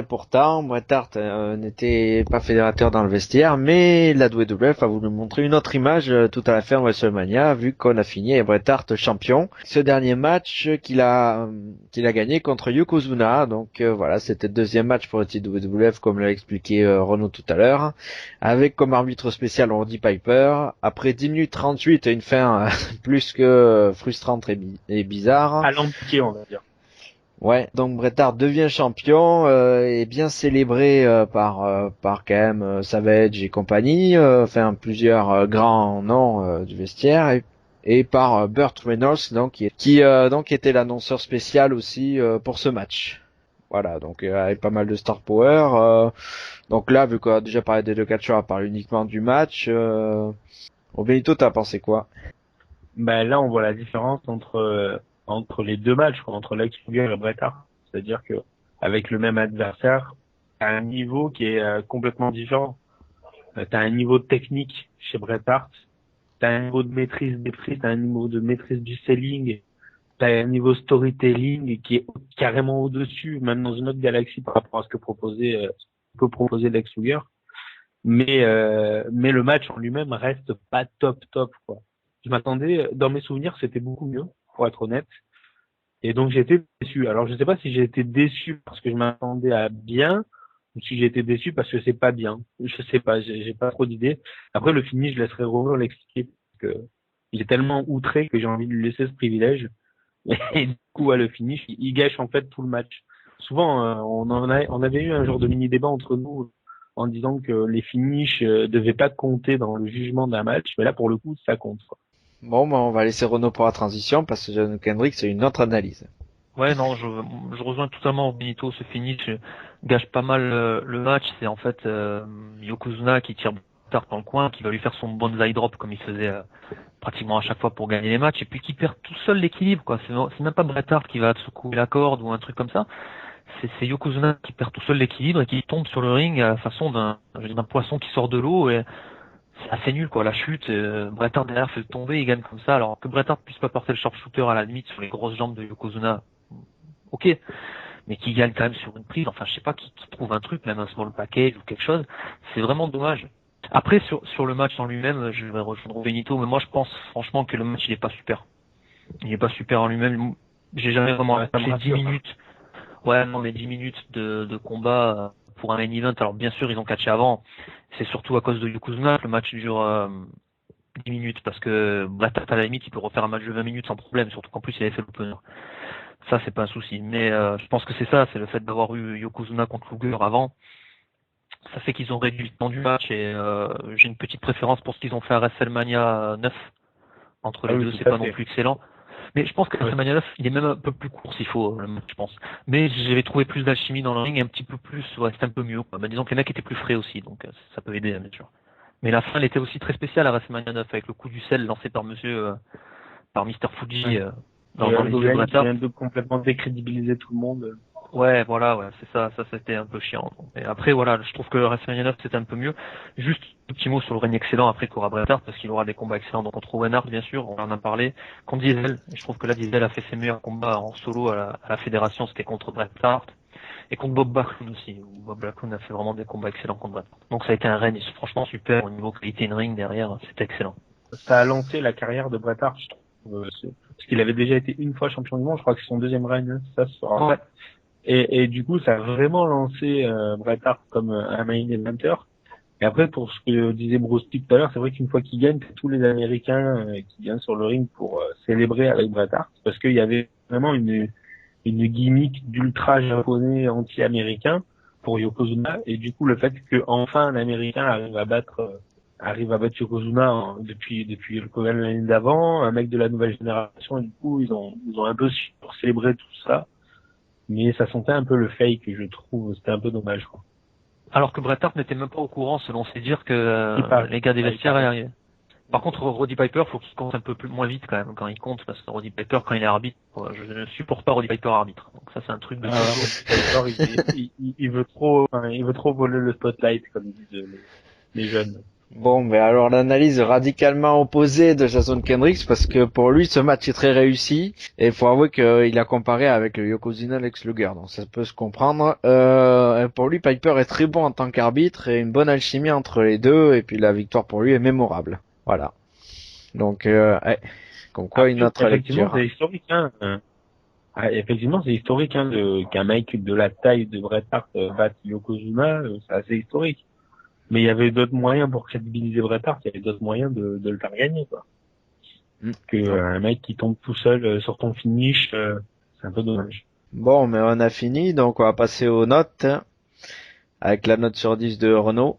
Bret Hart n'était pas fédérateur dans le vestiaire, mais la WWF a voulu montrer une autre image tout à la fin de WrestleMania, vu qu'on a fini avec Bret Hart champion. Ce dernier match qu'il a gagné contre Yokozuna, donc voilà, c'était le deuxième match pour le titre WWF, comme l'a expliqué Renaud tout à l'heure, avec comme arbitre spécial Roddy Piper. Après 10 minutes 38, une fin plus que frustrante et bizarre. Alambiqué, on va dire. Ouais, donc Bret Hart devient champion et bien célébré par quand même Savage et compagnie, enfin plusieurs grands noms du vestiaire et par Burt Reynolds donc qui donc était l'annonceur spécial aussi pour ce match. Voilà, donc avec pas mal de star power. Donc là, vu qu'on a déjà parlé des deux catcheurs, à parler uniquement du match, Benito, t'as pensé quoi? Ben là, on voit la différence entre les deux matchs, quoi, entre Lex Luger et Bret Hart. C'est-à-dire que avec le même adversaire, t'as un niveau qui est complètement différent. T'as un niveau technique chez Bret Hart, t'as un niveau de maîtrise des prix, t'as un niveau de maîtrise du selling, t'as un niveau storytelling qui est carrément au-dessus, même dans une autre galaxie par rapport à ce que peut proposer Lex Luger. Mais le match en lui-même reste pas top, quoi. Je m'attendais, dans mes souvenirs, c'était beaucoup mieux, pour être honnête. Et donc j'ai été déçu. Alors je sais pas si j'ai été déçu parce que je m'attendais à bien, ou si j'ai été déçu parce que c'est pas bien. Je sais pas, j'ai pas trop d'idées. Après le finish, je laisserai Romain l'expliquer parce que il est tellement outré que j'ai envie de lui laisser ce privilège. Et du coup, à le finish, il gâche en fait tout le match. Souvent, on avait eu un genre de mini débat entre nous en disant que les finishes devaient pas compter dans le jugement d'un match, mais là pour le coup, ça compte, quoi. Bon, bah, on va laisser Renaud pour la transition parce que Jason Kendrick, c'est une autre analyse. Ouais, non, je rejoins totalement Benito, ce finish gâche pas mal le match. C'est en fait Yokozuna qui tire tard dans le coin, qui va lui faire son bonsai drop comme il faisait pratiquement à chaque fois pour gagner les matchs, et puis qui perd tout seul l'équilibre, quoi. C'est même pas Bret Hart qui va secouer la corde ou un truc comme ça. C'est Yokozuna qui perd tout seul l'équilibre et qui tombe sur le ring à la façon d'un poisson qui sort de l'eau, et c'est assez nul, quoi. La chute, Bret Hart derrière fait le tomber, il gagne comme ça. Alors que Bret Hart puisse pas porter le sharpshooter à la limite sur les grosses jambes de Yokozuna, ok, mais qui gagne quand même sur une prise. Enfin, je sais pas, qui trouve un truc, même un small package ou quelque chose. C'est vraiment dommage. Après, sur le match en lui-même, je vais rejoindre Benito, mais moi je pense franchement que le match il est pas super. Il est pas super en lui-même. J'ai jamais vraiment Ouais, ça me apprécié 10 rassure. minutes. Ouais, non, mais 10 minutes de combat pour un main event. Alors bien sûr, ils ont catché avant. C'est surtout à cause de Yokozuna que le match dure 10 minutes, parce que Bret Hart, à la limite, il peut refaire un match de 20 minutes sans problème, surtout qu'en plus il avait fait l'opener. Ça, c'est pas un souci. Mais je pense que c'est ça, c'est le fait d'avoir eu Yokozuna contre Luger avant. Ça fait qu'ils ont réduit le temps du match, et j'ai une petite préférence pour ce qu'ils ont fait à WrestleMania 9. Entre Ah les oui, deux, tout c'est à pas non fait. plus excellent. Mais je pense que Ouais. WrestleMania 9, il est même un peu plus court s'il faut, le match, je pense. Mais j'avais trouvé plus d'alchimie dans le ring et un petit peu plus, ouais, c'était un peu mieux, quoi. Bah, disons que les mecs étaient plus frais aussi, donc ça peut aider, bien sûr. Mais la fin, elle était aussi très spéciale à WrestleMania 9, avec le coup du sel lancé par Mr. Fuji, Ouais. dans, Et dans les yeux de Hogan Bret qui Hart. vient de complètement décrédibiliser tout le monde. Ouais, voilà, ouais, c'est ça, c'était un peu chiant. Et après, voilà, je trouve que WrestleMania 9 c'était un peu mieux. Juste un petit mot sur le règne excellent après qu'aura Bret Hart, parce qu'il aura des combats excellents donc contre Owen Hart, bien sûr, on en a parlé, contre Diesel. Et je trouve que là, Diesel a fait ses meilleurs combats en solo à la fédération, c'était contre Bret Hart, et contre Bob Backlund aussi, où Bob Backlund a fait vraiment des combats excellents contre Bret Hart. Donc ça a été un règne franchement super au niveau qualité in ring derrière, c'était excellent. Ça a lancé la carrière de Bret Hart, je trouve. Parce qu'il avait déjà été une fois champion du monde, je crois que c'est son deuxième règne, hein, ça se fera. Ouais, Et du coup, ça a vraiment lancé Bret Hart comme un main eventer. Et après, pour ce que disait Bruce Lee tout à l'heure, c'est vrai qu'une fois qu'il gagne, c'est tous les Américains qui viennent sur le ring pour célébrer avec Bret Hart, parce qu'il y avait vraiment une gimmick d'ultra japonais anti-américain pour Yokozuna, et du coup, le fait que enfin un Américain arrive à battre Yokozuna depuis le Kogan l'année d'avant, un mec de la nouvelle génération, et du coup, ils ont un peu pour célébrer tout ça, mais ça sentait un peu le fake, je trouve, c'était un peu dommage, quoi. alors que Bret Hart n'était même pas au courant, selon ses dires, que Il paraît. les gars des Ouais, il vestiaires paraît. arrivaient. Par contre, Roddy Piper, faut qu'il compte un peu plus moins vite quand même quand il compte, parce que Roddy Piper, quand il est arbitre, je ne supporte pas Roddy Piper arbitre. Donc ça, c'est un truc de Ah, toujours. Piper, il veut trop, enfin, il veut trop voler le spotlight, comme disent les jeunes. Bon, mais alors l'analyse radicalement opposée de Jason Kendricks parce que pour lui ce match est très réussi et il faut avouer qu'il a comparé avec le Yokozuna Lex Luger, donc ça peut se comprendre. Pour lui, Piper est très bon en tant qu'arbitre et une bonne alchimie entre les deux et puis la victoire pour lui est mémorable. Voilà. Donc, ouais, comme quoi une Après, autre effectivement, lecture. c'est historique, hein. Effectivement, c'est historique, hein, qu'un mec de la taille de Bret Hart batte Yokozuna, c'est assez historique. Mais il y avait d'autres moyens pour crédibiliser Bret Hart, il y avait d'autres moyens de le faire gagner, quoi. Hmm. Que un mec qui tombe tout seul sur ton finish, c'est un peu dommage. Bon, mais on a fini, donc on va passer aux notes hein, avec la note sur 10 de Renault.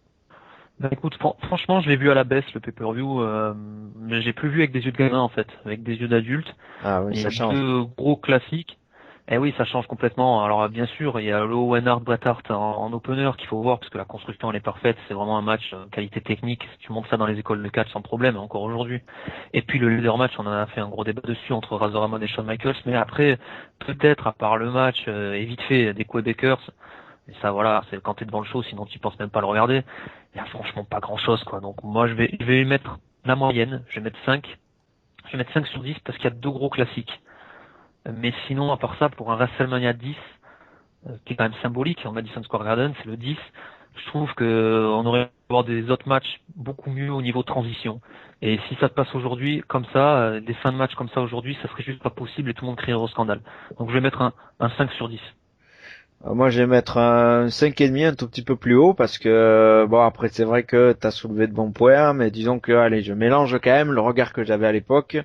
Ben écoute, franchement, je l'ai vu à la baisse le pay-per-view, mais j'ai plus vu avec des yeux de gamin en fait, avec des yeux d'adulte. Ah oui, Il y ça a change. deux gros classiques. Eh oui, ça change complètement. Alors bien sûr, il y a le Owen Hart Bret Hart en opener qu'il faut voir parce que la construction elle est parfaite. C'est vraiment un match qualité technique. Tu montes ça dans les écoles de catch sans problème, encore aujourd'hui. Et puis le leader match, on en a fait un gros débat dessus entre Razor Ramon et Shawn Michaels. Mais après, peut-être à part le match et vite fait des Quebecers. Et ça voilà, c'est quand t'es devant le show, sinon tu penses même pas le regarder. Il y a franchement pas grand chose quoi. Donc moi je vais lui mettre la moyenne. Je vais mettre 5. Je vais mettre 5 sur 10 parce qu'il y a deux gros classiques. Mais sinon, à part ça, pour un WrestleMania 10, qui est quand même symbolique, en Madison Square Garden, c'est le 10, je trouve que on aurait pu avoir des autres matchs beaucoup mieux au niveau transition. Et si ça se passe aujourd'hui, comme ça, des fins de match comme ça aujourd'hui, ça serait juste pas possible et tout le monde crierait au scandale. Donc je vais mettre un 5 sur 10. Moi, je vais mettre un 5,5, un tout petit peu plus haut, parce que, bon, après, c'est vrai que t'as soulevé de bons points, mais disons que, allez, je mélange quand même le regard que j'avais à l'époque, et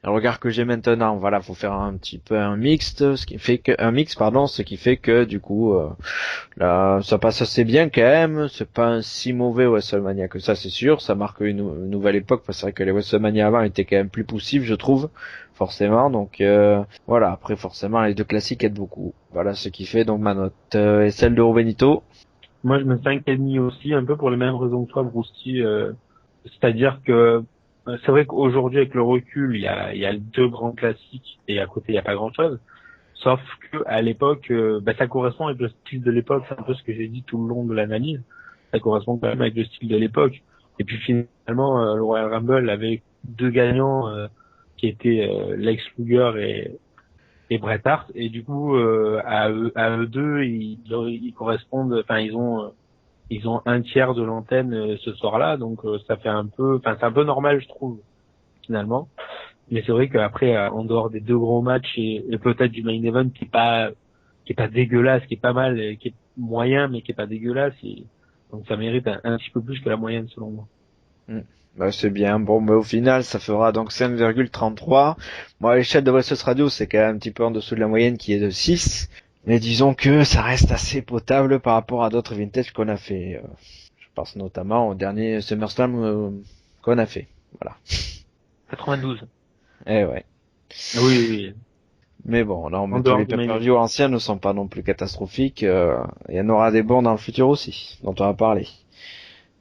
le regard que j'ai maintenant. Voilà, faut faire un petit peu un mixte, un mix, pardon, ce qui fait que, du coup, là, ça passe assez bien quand même. C'est pas un si mauvais WrestleMania que ça, c'est sûr. Ça marque une nouvelle époque, parce que c'est vrai que les WrestleMania avant étaient quand même plus poussifs, je trouve, forcément. Donc voilà. Après, forcément, les deux classiques aident beaucoup. Voilà ce qui fait donc ma note. Et celle de Benito. Moi, je mets 5,5 aussi, un peu pour les mêmes raisons que toi, Brousty. C'est-à-dire que c'est vrai qu'aujourd'hui, avec le recul, il y a deux grands classiques et à côté, il n'y a pas grand-chose. Sauf que à l'époque, ça correspond avec le style de l'époque. C'est un peu ce que j'ai dit tout le long de l'analyse. Ça correspond quand même avec le style de l'époque. Et puis finalement, le Royal Rumble avait deux gagnants qui étaient Lex Luger et Bret Hart. Et du coup, à eux deux, ils correspondent. Enfin, ils ont un tiers de l'antenne ce soir-là. Donc ça fait un peu. Enfin, c'est un peu normal, je trouve, finalement. Mais c'est vrai qu'après, en dehors des deux gros matchs et peut-être du main event qui est pas dégueulasse, qui est pas mal, qui est moyen mais qui est pas dégueulasse, donc ça mérite un petit peu plus que la moyenne selon moi. Bah, c'est bien. Bon, mais au final, ça fera donc 5,33. Moi, à l'échelle de Wrestle Radio, c'est quand même un petit peu en dessous de la moyenne qui est de 6. Mais disons que ça reste assez potable par rapport à d'autres vintage qu'on a fait. Je pense notamment au dernier SummerSlam qu'on a fait. Voilà. 92. Eh ouais. Oui, oui. Mais bon, là, on En met tous dehors les du main pay-per-view anciens ne sont pas non plus catastrophiques. Il y en aura des bons dans le futur aussi, dont on va parler.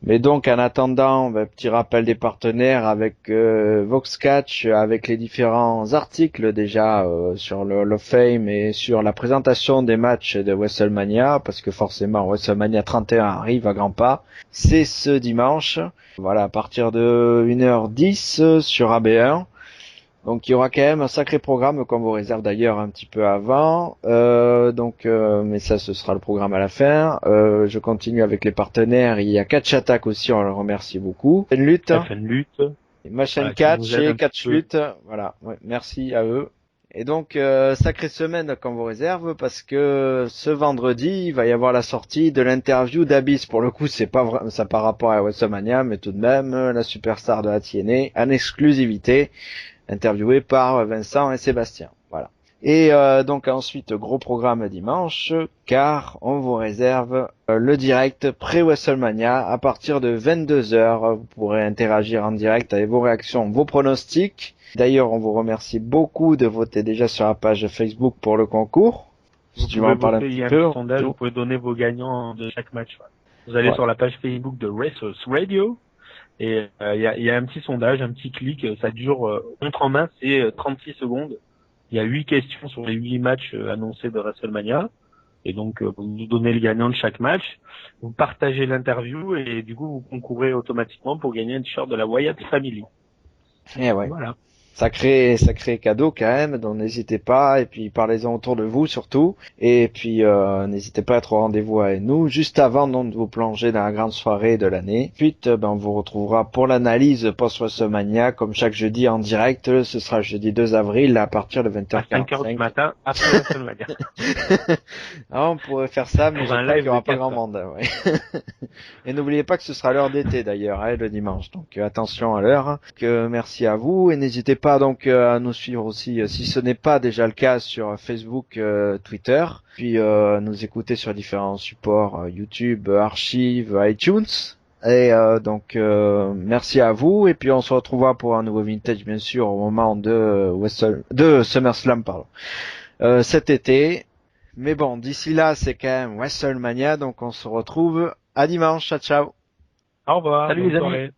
Mais donc, en attendant, petit rappel des partenaires avec VoxCatch, avec les différents articles déjà sur le Hall of Fame et sur la présentation des matchs de WrestleMania, parce que forcément, WrestleMania 31 arrive à grands pas. C'est ce dimanche, voilà, à partir de 1h10 sur AB1. Donc il y aura quand même un sacré programme qu'on vous réserve d'ailleurs un petit peu avant. Mais ça ce sera le programme à la fin. Je continue avec les partenaires. Il y a Catch Attack aussi, on le remercie beaucoup. Une lutte, FN Lutte, ma chaîne voilà, qui nous Catch aide et un petit Catch peu. Lutte. Voilà, ouais, merci à eux. Et donc sacrée semaine qu'on vous réserve parce que ce vendredi il va y avoir la sortie de l'interview d'Abyss. Pour le coup c'est pas vrai, ça par rapport à WrestleMania, mais tout de même la superstar de la TNA en exclusivité, interviewé par Vincent et Sébastien. Voilà. Et donc ensuite, gros programme dimanche, car on vous réserve le direct pré-WrestleMania à partir de 22h. Vous pourrez interagir en direct avec vos réactions, vos pronostics. D'ailleurs, on vous remercie beaucoup de voter déjà sur la page Facebook pour le concours. Si Vous tu veux pouvez en parler un voter, il y petit a un peu. petit sondage, vous pouvez donner vos gagnants de chaque match. Ouais. Vous allez Ouais. sur la page Facebook de Wrestlers Radio et il y a un petit sondage, un petit clic, ça dure montre en main, c'est 36 secondes. Il y a 8 questions sur les 8 matchs annoncés de WrestleMania. Et donc, vous nous donnez le gagnant de chaque match, vous partagez l'interview et du coup, vous concourez automatiquement pour gagner un t-shirt de la Wyatt Family. Et ouais. Voilà. Sacré cadeau quand même, donc n'hésitez pas, et puis parlez-en autour de vous surtout, et puis n'hésitez pas à être au rendez-vous avec nous, juste avant donc, de vous plonger dans la grande soirée de l'année. Ensuite, on vous retrouvera pour l'analyse post-WrestleMania, comme chaque jeudi en direct, ce sera jeudi 2 avril à partir de À 5h du 20h45. matin, après WrestleMania. Ah, on pourrait faire ça, mais Pour je un crois qu'il live n'y aura de pas 4 grand heures. monde. Ouais. Et n'oubliez pas que ce sera l'heure d'été d'ailleurs, hein, le dimanche. Donc attention à l'heure. Merci à vous et n'hésitez pas donc à nous suivre aussi si ce n'est pas déjà le cas sur Facebook, Twitter, puis nous écouter sur différents supports YouTube, Archive, iTunes. Et merci à vous et puis on se retrouvera pour un nouveau vintage bien sûr au moment de SummerSlam pardon. Cet été. Mais bon, d'ici là, c'est quand même WrestleMania, donc on se retrouve à dimanche. Ciao, ciao. Au revoir, Salut bonne les amis. soirée.